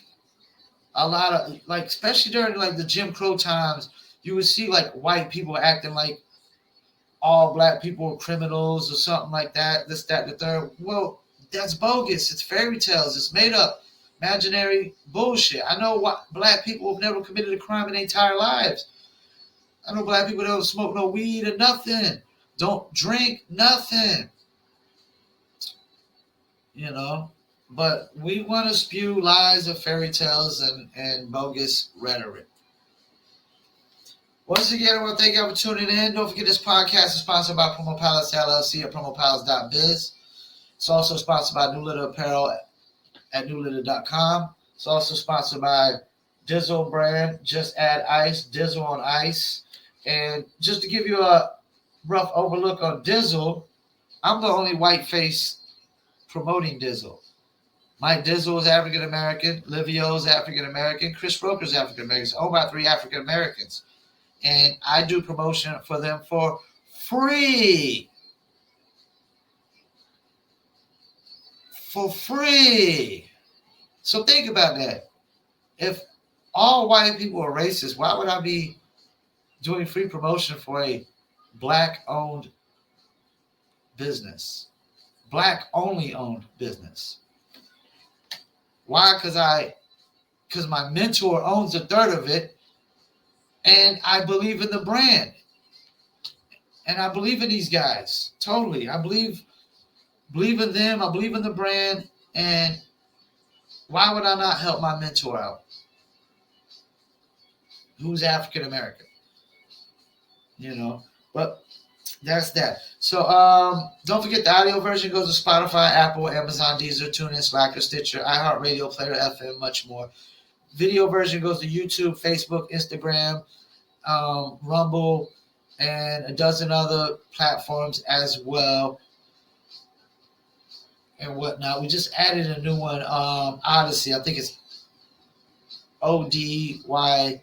a lot of, like, especially during like the Jim Crow times, you would see like white people acting like all black people were criminals or something like that, this, that, the third. Well, that's bogus. It's fairy tales. It's made up, imaginary bullshit. I know black people have never committed a crime in their entire lives. I know black people don't smoke no weed or nothing. Don't drink nothing. But we want to spew lies of fairy tales and bogus rhetoric. Once again, I want to thank you for tuning in. Don't forget this podcast is sponsored by Promo Palace LLC at promopalace.biz. It's also sponsored by New Litter Apparel at newlitter.com. It's also sponsored by Dizzle brand. Just add ice, Dizzle on ice. And just to give you a rough overlook on Dizzle, I'm the only white face promoting Dizzle. Mike Dizzle is African American. Livio is African American. Chris Roker is African American. Owned by 3 African Americans. And I do promotion for them for free. For free. So think about that. If all white people are racist, why would I be doing free promotion for a black-owned business? Black-only owned business. Why? Because my mentor owns a third of it, and I believe in the brand. And I believe in these guys. Totally. I believe in them. I believe in the brand. And why would I not help my mentor out? Who's African American? But that's that. So don't forget the audio version goes to Spotify, Apple, Amazon, Deezer, TuneIn, Slacker, Stitcher, iHeartRadio, Player FM, much more. Video version goes to YouTube, Facebook, Instagram, Rumble, and a dozen other platforms as well and whatnot. We just added a new one, Odyssey. I think it's ODYSEE.com,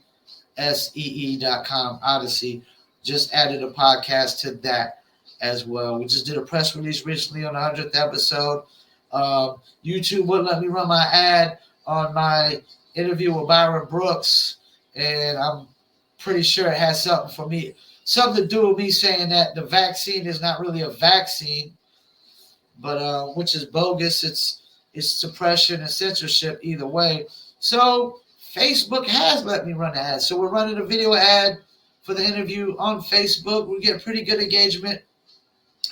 Odyssey. Just added a podcast to that as well. We just did a press release recently on the 100th episode. YouTube wouldn't let me run my ad on my interview with Byron Brooks, and I'm pretty sure it has something to do with me saying that the vaccine is not really a vaccine, but which is bogus. It's suppression and censorship either way. So Facebook has let me run the ad. So we're running a video ad for the interview on Facebook. We get pretty good engagement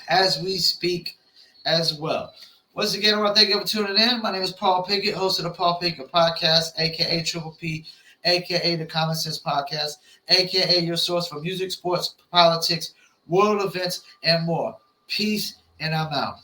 as we speak as well. Once again, I want to thank you for tuning in. My name is Paul Pickett, host of the Paul Pickett Podcast, a.k.a. Triple P, a.k.a. the Common Sense Podcast, a.k.a. your source for music, sports, politics, world events, and more. Peace, and I'm out.